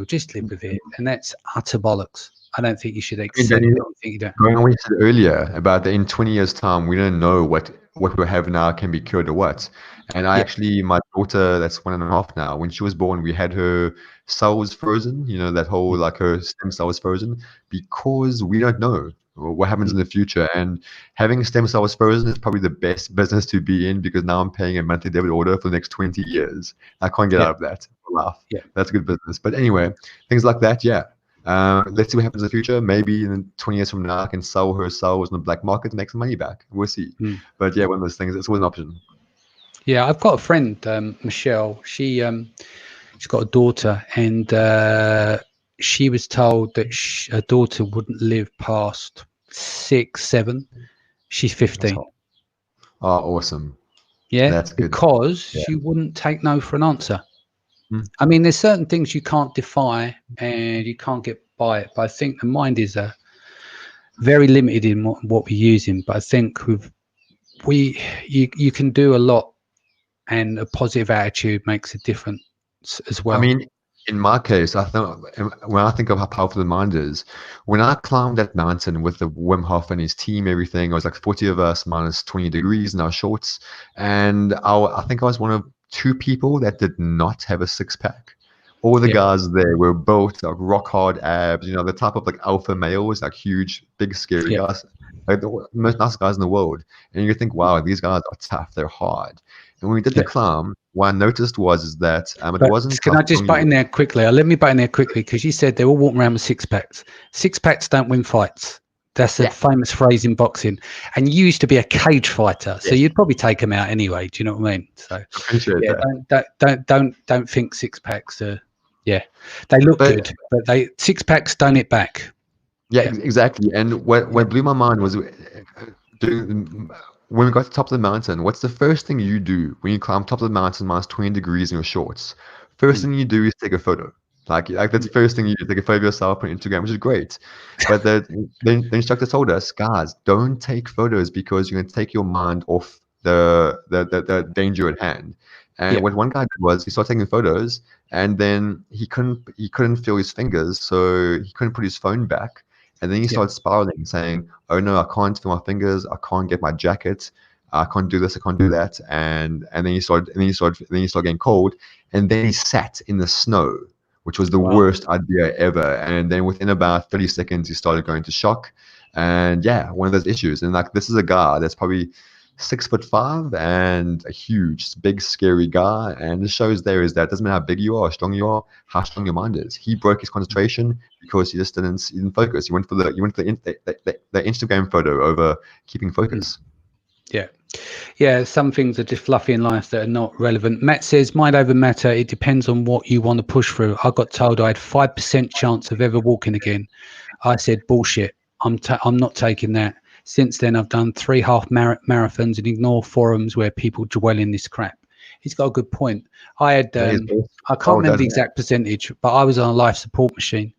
S1: just live with it. And that's utter bollocks. I don't think you should
S2: I mean,
S1: accept
S2: Danny,
S1: anything you don't.
S2: going on what you said earlier about in 20 years' time, we don't know what we have now can be cured or what. And
S1: Yeah.
S2: my daughter, that's 1.5 now, when she was born, we had her cells frozen, that whole
S1: Mm,
S2: like her stem cells frozen because we don't know what happens
S1: mm,
S2: in the future. And having stem cells frozen is probably the best business to be in because now I'm paying a monthly debit order for the next 20 years. I can't get
S1: yeah.
S2: out of that for life.
S1: Yeah.
S2: That's good business. But anyway, things like that, yeah. Let's see what happens in the future. Maybe in 20 years from now, I can sell her cells in the black market to make some money back. We'll see.
S1: Mm.
S2: But yeah, one of those things, it's always an option.
S1: Yeah. I've got a friend, Michelle. She's got a daughter, and she was told that her daughter wouldn't live past 6, 7. She's
S2: That's
S1: 15.
S2: hot. Oh, awesome.
S1: Yeah,
S2: That's good.
S1: because
S2: Yeah.
S1: she wouldn't take no for an answer.
S2: Mm.
S1: I mean, there's certain things you can't defy and you can't get by it. But I think the mind is very limited in what we're using. But I think you can do a lot, and a positive attitude makes a difference as
S2: I
S1: well.
S2: mean, in my case, when I think of how powerful the mind is, when I climbed that mountain with the Wim Hof and his team, everything, it was like 40 of us minus 20 degrees in our shorts. And I think I was one of two people that did not have a six pack. All the
S1: Yeah,
S2: guys there were both like rock hard abs, the type of like alpha males, like huge, big, scary
S1: yeah.
S2: guys, like the most nice guys in the world. And you think, wow, these guys are tough, they're hard. And when we did the
S1: Yeah.
S2: climb, what I noticed is that it
S1: But
S2: wasn't
S1: can
S2: how
S1: I just
S2: strong you
S1: butt in
S2: were.
S1: there quickly? Let me butt in there quickly because you said they're all walking around with six packs. Six packs don't win fights. That's a
S2: Yeah,
S1: famous phrase in boxing. And you used to be a cage fighter, so
S2: yes,
S1: you'd probably take them out anyway. Do you know what I mean? So
S2: appreciate
S1: yeah,
S2: that.
S1: don't think six packs are. Yeah, they look
S2: But
S1: good, but six packs don't hit back.
S2: yeah,
S1: Yeah,
S2: exactly. And
S1: yeah,
S2: what blew my mind was doing when we got to the top of the mountain. What's the first thing you do when you climb top of the mountain minus 20 degrees in your shorts? First
S1: mm,
S2: thing you do is take a photo. Like that's
S1: yeah,
S2: the first thing you do, take a photo of yourself on Instagram, which is great. But the instructor told us, guys, don't take photos because you're going to take your mind off the danger at hand. And
S1: yeah,
S2: what one guy did was he started taking photos, and then he couldn't feel his fingers, so he couldn't put his phone back. And then he
S1: yeah,
S2: started spiraling, saying, "Oh no, I can't feel my fingers. I can't get my jacket. I can't do this. I can't do that." And then he started getting cold. And then he sat in the snow, which was the
S1: wow,
S2: worst idea ever. And then within about 30 seconds, he started going to shock. And yeah, one of those issues. And like this is a guy that's probably 6'5" and a huge, big, scary guy. And it shows there is that it doesn't matter how big you are, how strong you are, how strong your mind is. He broke his concentration because he didn't focus. He went for the Instagram photo over keeping
S1: mm,
S2: focus.
S1: yeah. Yeah, some things are just fluffy in life that are not relevant. Matt says, mind over matter. It depends on what you want to push through. I got told I had 5% chance of ever walking again. I said, bullshit. I'm not taking that. Since then, I've done 3 half marathons and ignore forums where people dwell in this crap. He's got a good point. I had,
S2: That is
S1: I can't
S2: oh,
S1: remember the
S2: doesn't it?
S1: exact percentage, but I was on a life support machine.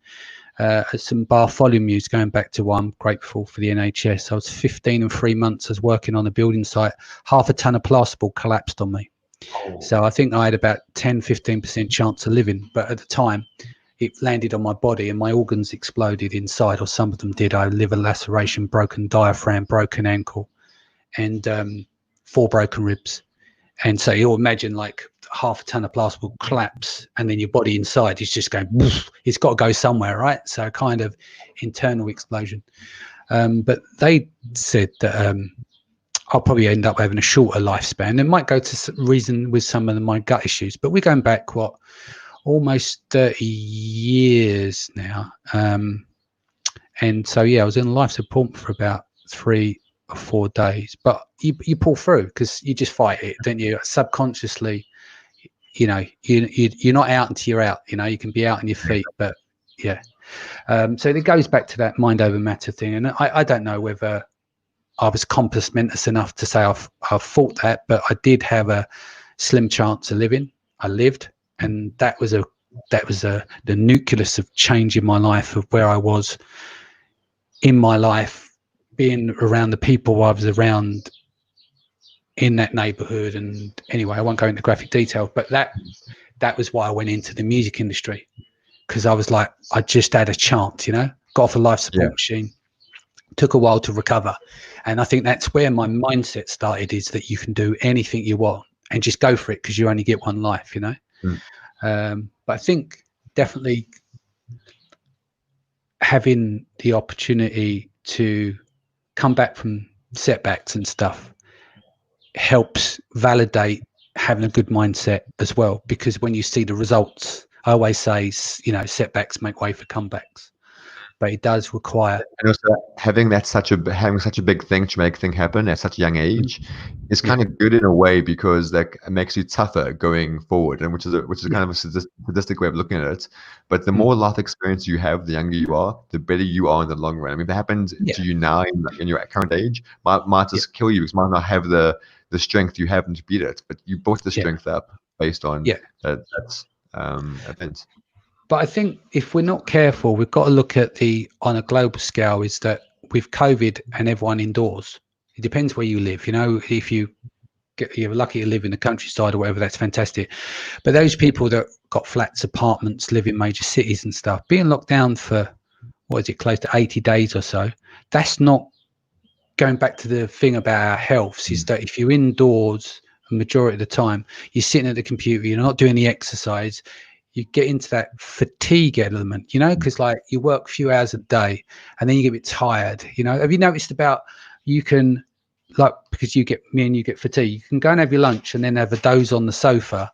S1: Some Bartholomew's going back to why I'm grateful for the NHS. I was 15 and 3 months. I was working on a building site. Half a ton of plasterboard collapsed on me.
S2: Oh,
S1: So I think I had about 10, 15% chance of living. But at the time, it landed on my body and my organs exploded inside, or some of them did. I had liver laceration, broken diaphragm, broken ankle, and 4 broken ribs. And so you'll imagine like half a ton of plaster will collapse, and then your body inside is just going, woof, it's got to go somewhere, right? So kind of internal explosion. But they said that I'll probably end up having a shorter lifespan. It might go to reason with some of my gut issues, but we're going back, almost 30 years now. And so, yeah, I was in life support for about 3 or 4 days, but you pull through because you just fight it, don't you? Subconsciously, you're not out until you're out. You can be out on your feet, but yeah. So it goes back to that mind over matter thing. And I don't know whether I was compass mentis enough to say I've fought that, but I did have a slim chance of living. I lived, and that was the nucleus of change in my life, of where I was in my life, being around the people I was around in that neighborhood. And anyway, I won't go into graphic detail, but that was why I went into the music industry, because I was like, I just had a chance, got off a life support machine, took a while to recover. And I think that's where my mindset started, is that you can do anything you want and just go for it, because you only get one life, But I think definitely having the opportunity to come back from setbacks and stuff helps validate having a good mindset as well, because when you see the results, I always say, setbacks make way for comebacks, but it does require.
S2: And also having such a big thing to make things happen at such a young age is kind of good in a way, because it makes you tougher going forward, and which is kind of a sadistic way of looking at it. But the more life experience you have, the younger you are, the better you are in the long run. I mean, if it happens to you now in your current age, might just kill you, because you might not have the strength you have to beat it, but you built the strength up based on that event.
S1: But I think if we're not careful, we've got to look at on a global scale, is that with COVID and everyone indoors, it depends where you live. If you're lucky to live in the countryside or whatever, that's fantastic. But those people that got flats, apartments, live in major cities and stuff, being locked down for, close to 80 days or so, that's not going back to the thing about our health, is that if you're indoors the majority of the time, you're sitting at the computer, you're not doing the exercise, you get into that fatigue element, because like you work a few hours a day and then you get a bit tired. Have you noticed you can, like, because you get fatigue, you can go and have your lunch and then have a doze on the sofa,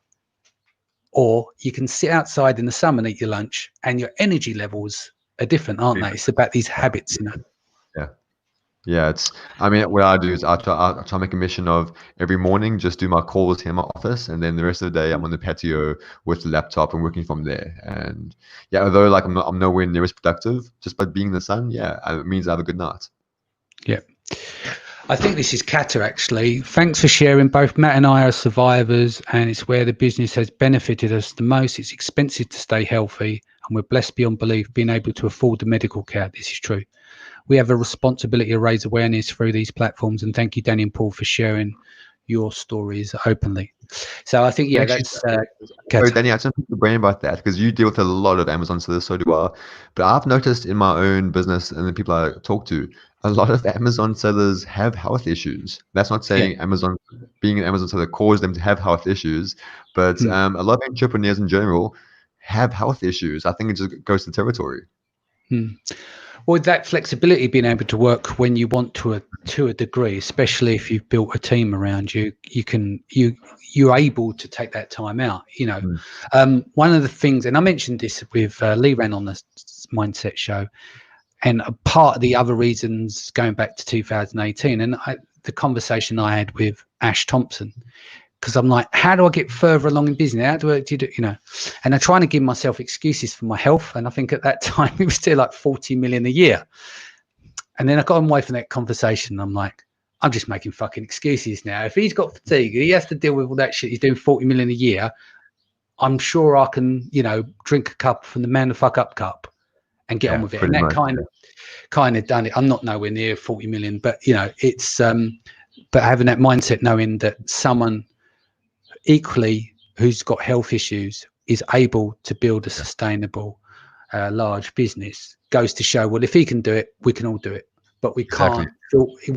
S1: or you can sit outside in the sun and eat your lunch, and your energy levels are different, aren't they? It's about these habits,
S2: Yeah, what I do is I try to make a mission of every morning just do my calls here in my office, and then the rest of the day I'm on the patio with the laptop and working from there. And although like I'm nowhere near as productive, just by being in the sun, it means I have a good night.
S1: Yeah. I think this is Kata, actually. Thanks for sharing. Both Matt and I are survivors, and it's where the business has benefited us the most. It's expensive to stay healthy, and we're blessed beyond belief being able to afford the medical care. This is true. We have a responsibility to raise awareness through these platforms, and thank you, Danny and Paul, for sharing your stories openly. So I think, that's
S2: Danny, I just want to brain about that, because you deal with a lot of Amazon sellers, so do I. But I've noticed in my own business and the people I talk to, a lot of Amazon sellers have health issues. That's not saying being an Amazon seller caused them to have health issues, but a lot of entrepreneurs in general have health issues. I think it just goes to territory.
S1: Well, that flexibility, being able to work when you want to a degree, especially if you've built a team around you, you're able to take that time out. One of the things, and I mentioned this with Lee ran on the Mindset show, and a part of the other reasons going back to 2018, and the conversation I had with Ash Thompson, because I'm like, how do I get further along in business? How do I do, and I'm trying to give myself excuses for my health. And I think at that time it was still like 40 million a year. And then I got away from that conversation. I'm like, I'm just making fucking excuses now. If he's got fatigue, he has to deal with all that shit. He's doing 40 million a year. I'm sure I can, drink a cup from the man the fuck up cup and get on with it. And that kind of done it. I'm not nowhere near 40 million, but it's, but having that mindset, knowing that someone equally who's got health issues is able to build a sustainable large business, goes to show, well, if he can do it, we can all do it. But we
S2: Exactly.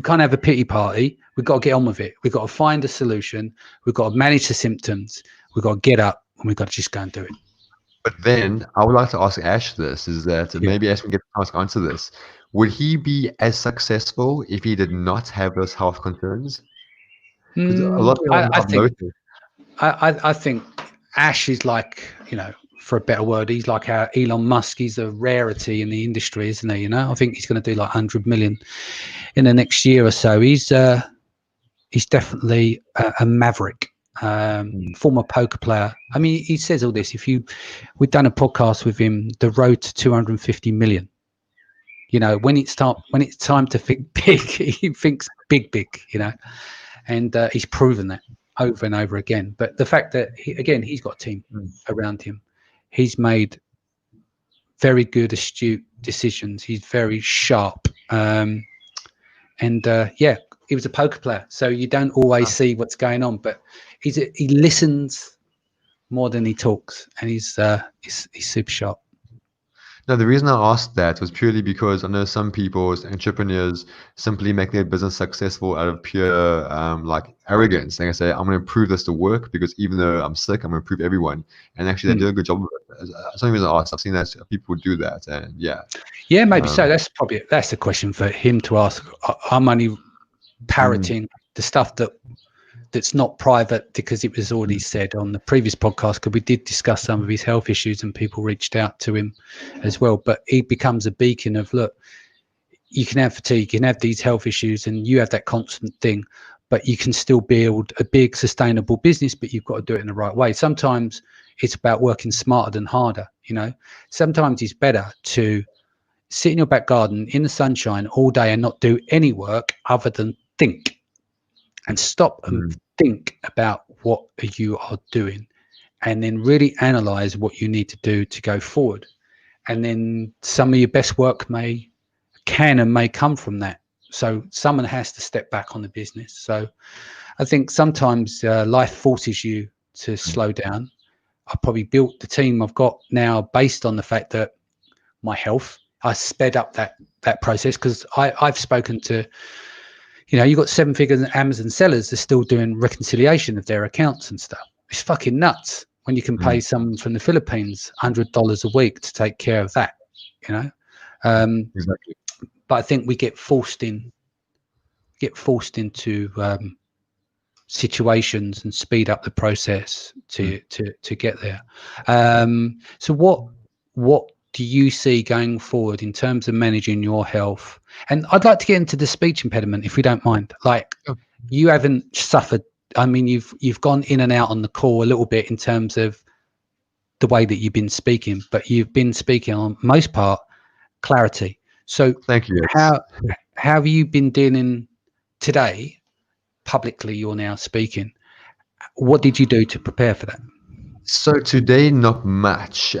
S1: can't have a pity party. We've got to get on with it. We've got to find a solution. We've got to manage the symptoms. We've got to get up, and we've got to just go and do it.
S2: But then I would like to ask Ash this, is that
S1: Yeah.
S2: maybe Ash can get the chance to answer this. Would he be as successful if he did not have those health concerns? Because a lot of people
S1: I
S2: I've noticed.
S1: I think Ash is like, for a better word, he's like our Elon Musk. He's a rarity in the industry, isn't he? I think he's going to do like 100 million in the next year or so. He's definitely a maverick, former poker player. I mean, he says all this. We've done a podcast with him, The Road to 250 million. When it's time to think big, he thinks big, and he's proven that over and over again. But the fact that he's got a team around him, he's made very good, astute decisions. He's very sharp, he was a poker player, so you don't always see what's going on, but he listens more than he talks, and he's super sharp.
S2: No, the reason I asked that was purely because I know some people, entrepreneurs, simply make their business successful out of pure like arrogance. They say, I'm going to prove this to work because even though I'm sick, I'm going to prove everyone. And actually, they do a good job of it. Some reason I asked, I've seen that people do that, and
S1: maybe so. That's a question for him to ask. I'm only parroting the stuff that's not private because it was already said on the previous podcast, because we did discuss some of his health issues and people reached out to him as well. But he becomes a beacon of, look, you can have fatigue, you can have these health issues, and you have that constant thing, but you can still build a big sustainable business, but you've got to do it in the right way. Sometimes it's about working smarter than harder. Sometimes it's better to sit in your back garden in the sunshine all day and not do any work other than think, and stop and think about what you are doing, and then really analyze what you need to do to go forward. And then some of your best work may come from that. So someone has to step back on the business. So I think sometimes life forces you to slow down. I probably built the team I've got now based on the fact that my health, I sped up that process, because I've spoken to, you've got 7-figure Amazon sellers that are still doing reconciliation of their accounts and stuff. It's fucking nuts when you can pay someone from the Philippines $100 a week to take care of that,
S2: exactly.
S1: But I think we get forced into situations and speed up the process to get there. So what do you see going forward in terms of managing your health? And I'd like to get into the speech impediment, if we don't mind. Like, you haven't suffered. I mean, you've gone in and out on the call a little bit in terms of the way that you've been speaking, but you've been speaking on most part clarity. So
S2: thank you.
S1: How have you been dealing today? Publicly, you're now speaking. What did you do to prepare for that?
S2: So today, not much,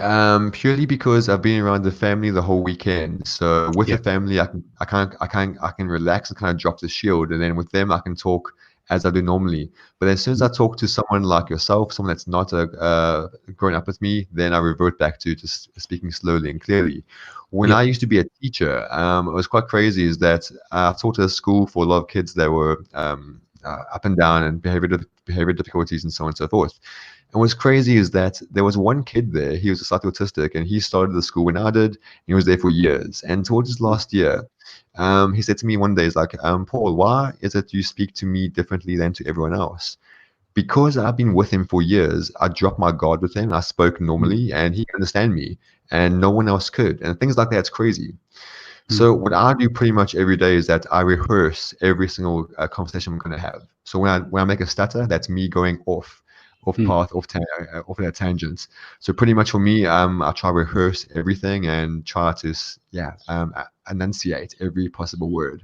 S2: purely because I've been around the family the whole weekend. So with the family, I can relax and kind of drop the shield, and then with them, I can talk as I do normally. But as soon as I talk to someone like yourself, someone that's not grown up with me, then I revert back to just speaking slowly and clearly. When I used to be a teacher, it was quite crazy. Is that I taught at a school for a lot of kids that were up and down and behavior difficulties and so on and so forth. And what's crazy is that there was one kid there, he was slightly autistic, and he started the school when I did, and he was there for years. And towards his last year, he said to me one day, he's like, Paul, why is it you speak to me differently than to everyone else? Because I've been with him for years, I dropped my guard with him, I spoke normally, and he could understand me, and no one else could. And things like that's crazy. So what I do pretty much every day is that I rehearse every single conversation I'm going to have. So when I make a stutter, that's me going off path, off that tangent. So pretty much for me, I try to rehearse everything and try to enunciate every possible word.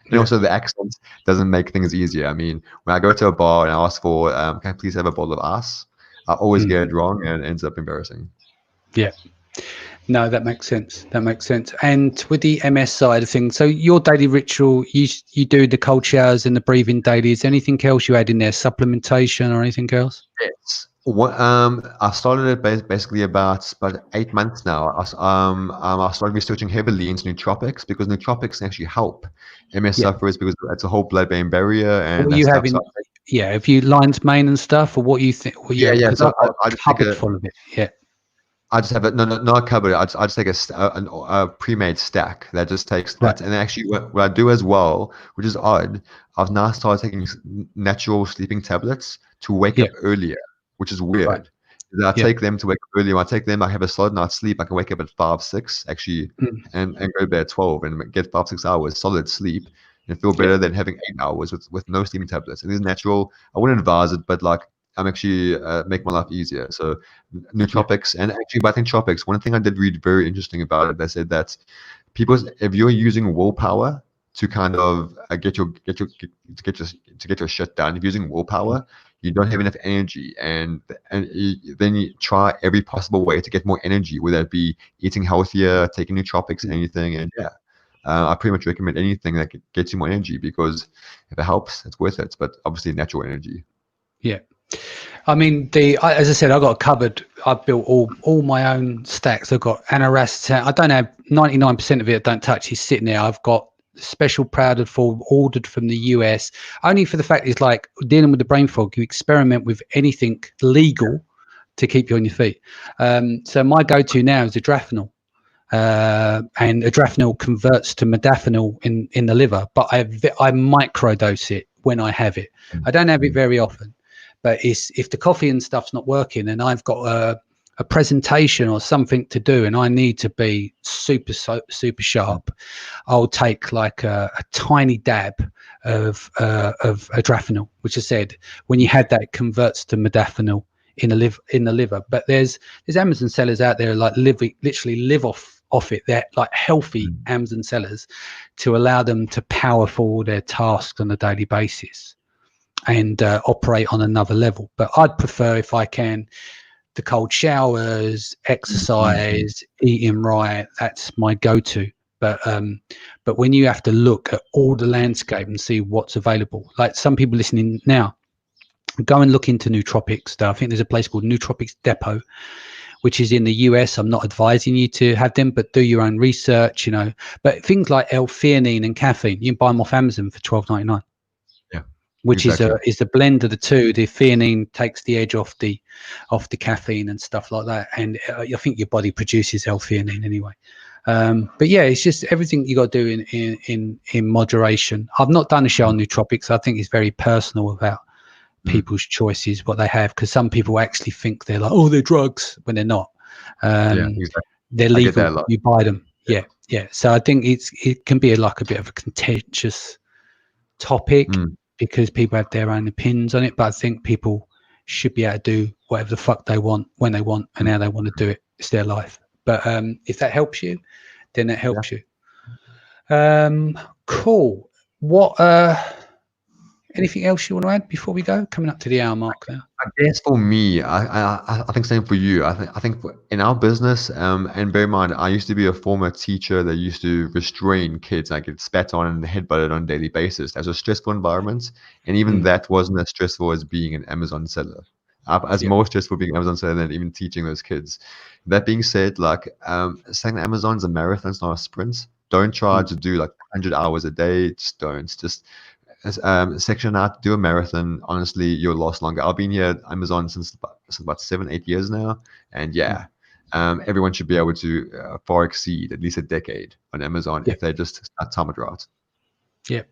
S2: And also the accent doesn't make things easier. I mean, when I go to a bar and I ask for, can I please have a bottle of ice? I always get it wrong and it ends up embarrassing.
S1: Yeah. No, that makes sense. And with the MS side of things, so your daily ritual, you do the cold showers and the breathing daily. Is there anything else you add in there, supplementation or anything else?
S2: Yes. What I started it basically about 8 months now. I started researching heavily into nootropics because nootropics actually help MS
S1: Yeah.
S2: sufferers because it's a whole blood-brain barrier
S1: What
S2: and
S1: are
S2: that
S1: you
S2: stuff. So
S1: having? Yeah. Have you lion's mane and stuff, or what you think? Well,
S2: yeah,
S1: yeah,
S2: yeah.
S1: because
S2: So
S1: I've got
S2: I
S1: a
S2: just take
S1: cupboard
S2: a
S1: full of it. Yeah.
S2: I just have it. No, no, not a cupboard. I just take a pre-made stack that just takes
S1: Right.
S2: that. And actually, what I do as well, which is odd, I've now started taking natural sleeping tablets to wake
S1: Yeah.
S2: up earlier, which is
S1: Right.
S2: weird. I
S1: Yeah.
S2: take them to wake up earlier. When I take them, I have a solid night's sleep. I can wake up at 5, 6, actually,
S1: Mm.
S2: and go to bed at 12 and get 5, 6 hours solid sleep and feel
S1: Yeah.
S2: better than having 8 hours with no sleeping tablets. And these natural. I wouldn't advise it, but like I'm actually make my life easier. So
S1: Yeah.
S2: nootropics, and actually about nootropics, one thing I did read very interesting about it, they said that people, if you're using willpower to kind of get your shit done, if you're using
S1: Mm.
S2: willpower, you don't have enough energy, and then you try every possible way to get more energy, whether it be eating healthier, taking nootropics,
S1: Mm.
S2: anything, and yeah. I pretty much recommend anything that gets you more energy because if it helps, it's worth it. But obviously, natural energy.
S1: Yeah. I mean, as I said, I got a cupboard. I've built all my own stacks. I've got anaracetam. I don't have 99% of it. I don't touch. It's sitting there. I've got special powdered form ordered from the US, only for the fact it's like dealing with the brain fog. You experiment with anything legal to keep you on your feet. So my go-to now is adrafinol. And adrafinol converts to modafinil in the liver, but I microdose it when I have it. I don't have it very often, but it's if the coffee and stuff's not working and I've got a presentation or something to do and I need to be super sharp, I'll take like a tiny dab of adrafinol, which I said when you had that it converts to modafinil in the liver. But there's Amazon sellers out there like literally live off it. They're like healthy Amazon sellers to allow them to power forward their tasks on a daily basis and operate on another level. But I'd prefer, if I can, the cold showers, exercise, eating right. That's my go-to. But when you have to look at all the landscape and see what's available, like some people listening now, go and look into nootropics stuff. I think there's a place called Nootropics Depot, which is in the US. I'm not advising you to have them, but do your own research, But things like L-theanine and caffeine, you can buy them off Amazon for $12.99,
S2: Yeah,
S1: which is
S2: exactly.
S1: a blend of the two. The theanine takes the edge off the caffeine and stuff like that, and I think your body produces L-theanine anyway. But yeah, it's just everything you got to do in moderation. I've not done a show on nootropics. I think it's very personal about people's choices, what they have, because some people actually think they're like, oh, they're drugs when they're not.
S2: Yeah,
S1: um
S2: exactly.
S1: they're
S2: I get that a
S1: legal,
S2: lot.
S1: you buy them.
S2: Yeah.
S1: Yeah, so I think it can be like a bit of a contentious topic
S2: Mm.
S1: because people have their own opinions on it, but I think people should be able to do whatever the fuck they want when they want and how they want to do it. It's their life. But if that helps you, then that
S2: Yeah.
S1: helps you. Cool. What anything else you want to add before we go? Coming up to the hour mark now.
S2: I guess for me, I think same for you. I think in our business, and bear in mind, I used to be a former teacher that used to restrain kids. I get spat on and headbutted on a daily basis. That's a stressful environment, and even
S1: Mm.
S2: that wasn't as stressful as being an Amazon seller. As
S1: Yeah.
S2: more stressful being an Amazon seller than even teaching those kids. That being said, like saying that Amazon's a marathon, it's not a sprint. Don't try
S1: Mm.
S2: to do like 100 hours a day. Just don't. Just section out, do a marathon. Honestly, you'll last longer. I've been here at Amazon since about 7, 8 years now, and
S1: Mm.
S2: yeah, everyone should be able to far exceed at least a decade on Amazon
S1: Yeah.
S2: if they just start time it right.
S1: Yeah.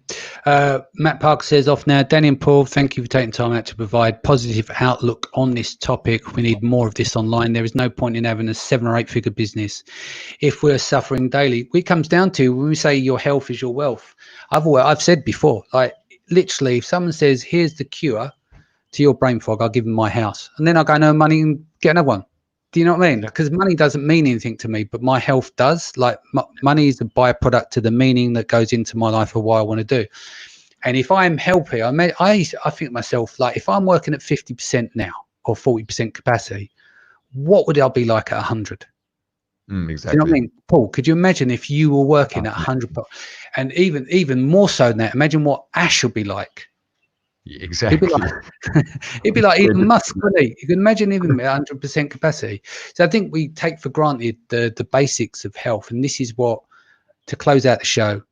S1: Matt Parker says off now. Danny and Paul, thank you for taking time out to provide positive outlook on this topic. We need more of this online. There is no point in having a 7 or 8 figure business if we're suffering daily. It comes down to when we say your health is your wealth. I've said before, like literally, if someone says, here's the cure to your brain fog, I'll give them my house. And then I'll go, no money and get another one. Do you know what I mean? Because money doesn't mean anything to me, but my health does. Like money is a byproduct to the meaning that goes into my life of what I want to do. And if I'm healthy, I think myself, like if I'm working at 50% now or 40% capacity, what would I be like at 100? Do you know what I
S2: Exactly.
S1: mean? Paul, could you imagine if you were working
S2: Oh,
S1: at 100? And even more so than that, imagine what Ash would be like.
S2: Exactly.
S1: It'd be like Elon Musk, wouldn't he? You can imagine him at 100% capacity. So I think we take for granted the basics of health, and this is what, to close out the show,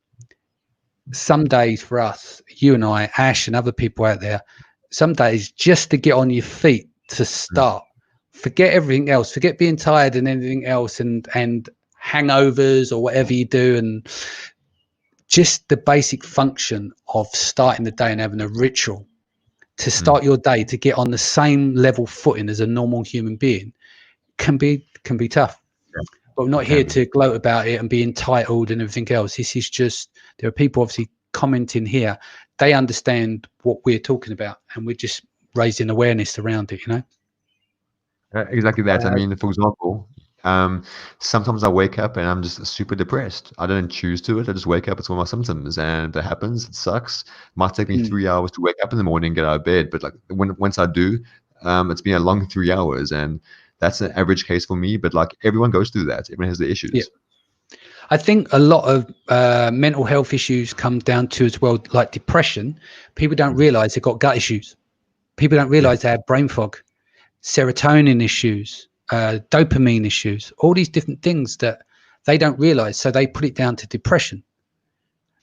S1: some days for us, you and I, Ash and other people out there, some days just to get on your feet to start. Forget everything else. Forget being tired and anything else, and hangovers or whatever you do, and just the basic function of starting the day and having a ritual to start your day, to get on the same level footing as a normal human being, can be tough. But we're not here to gloat about it and be entitled and everything else. This is just, there are people obviously commenting here. They understand what we're talking about, and we're just raising awareness around it, you know?
S2: Exactly that. I mean, for example, sometimes I wake up and I'm just super depressed. I didn't choose to it. I just wake up. It's one of my symptoms, and it happens. It sucks. Might take me 3 hours to wake up in the morning and get out of bed. But like once I do, it's been a long 3 hours, and that's an average case for me. But like everyone goes through that. Everyone has the issues.
S1: Yeah. I think a lot of mental health issues come down to as well, like depression. People don't realize they've got gut issues. People don't realize they have brain fog, serotonin issues, dopamine issues, all these different things that they don't realize. So they put it down to depression.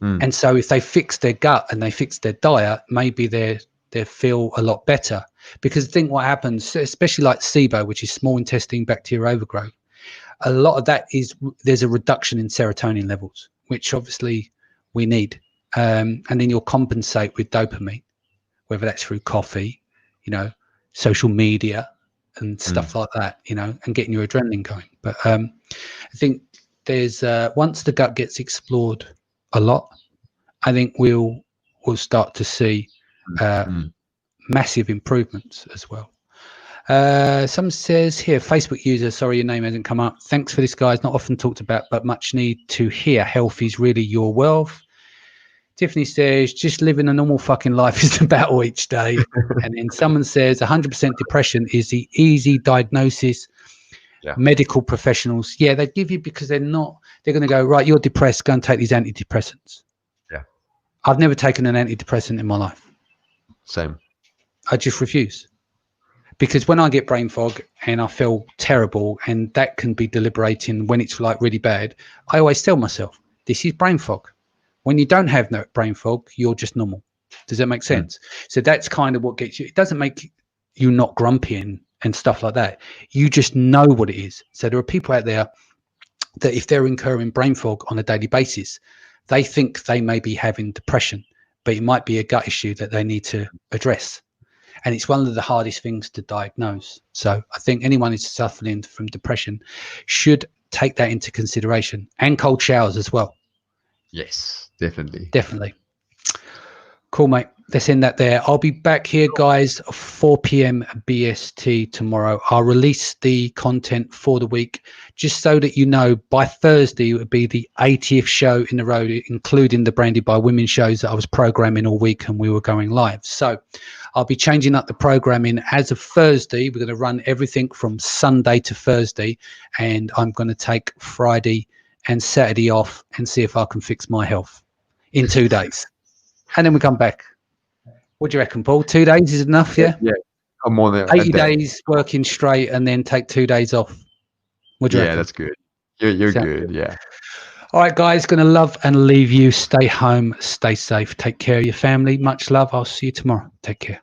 S1: And so if they fix their gut and they fix their diet, maybe they feel a lot better. Because I think what happens, especially like SIBO, which is small intestine bacterial overgrowth, a lot of that is there's a reduction in serotonin levels, which obviously we need. And then you'll compensate with dopamine, whether that's through coffee, you know, social media and stuff like that, you know, and getting your adrenaline going. But I think there's once the gut gets explored a lot, I think we'll start to see massive improvements as well. Some says here, Facebook user, sorry your name hasn't come up. Thanks for this, guys. Not often talked about, but much need to hear. Health is really your wealth. Tiffany says, just living a normal fucking life is the battle each day. And then someone says 100% depression is the easy diagnosis. Medical professionals, they give you, because they're going to go, right, you're depressed, go and take these antidepressants. I've never taken an antidepressant in my life.
S2: Same.
S1: I just refuse. Because when I get brain fog and I feel terrible, and that can be deliberating when it's like really bad, I always tell myself, this is brain fog. When you don't have no brain fog, you're just normal. Does that make sense? So that's kind of what gets you. It doesn't make you not grumpy and stuff like that. You just know what it is. So there are people out there that if they're incurring brain fog on a daily basis, they think they may be having depression, but it might be a gut issue that they need to address. And it's one of the hardest things to diagnose. So I think anyone who's suffering from depression should take that into consideration, and cold showers as well.
S2: Yes, definitely.
S1: Definitely. Cool, mate. Let's end that there. I'll be back here, guys, 4 p.m. BST tomorrow. I'll release the content for the week, just so that you know, by Thursday, it would be the 80th show in a row, including the Branded by Women shows that I was programming all week and we were going live. So I'll be changing up the programming as of Thursday. We're going to run everything from Sunday to Thursday, and I'm going to take Friday and Saturday off and see if I can fix my health in 2 days. And then we come back. What do you reckon, Paul? 2 days is enough, yeah?
S2: Yeah. I'm more than
S1: 80 days working straight and then take 2 days off. What do you reckon?
S2: That's good. You're good, yeah.
S1: All right, guys, going to love and leave you. Stay home, stay safe. Take care of your family. Much love. I'll see you tomorrow. Take care.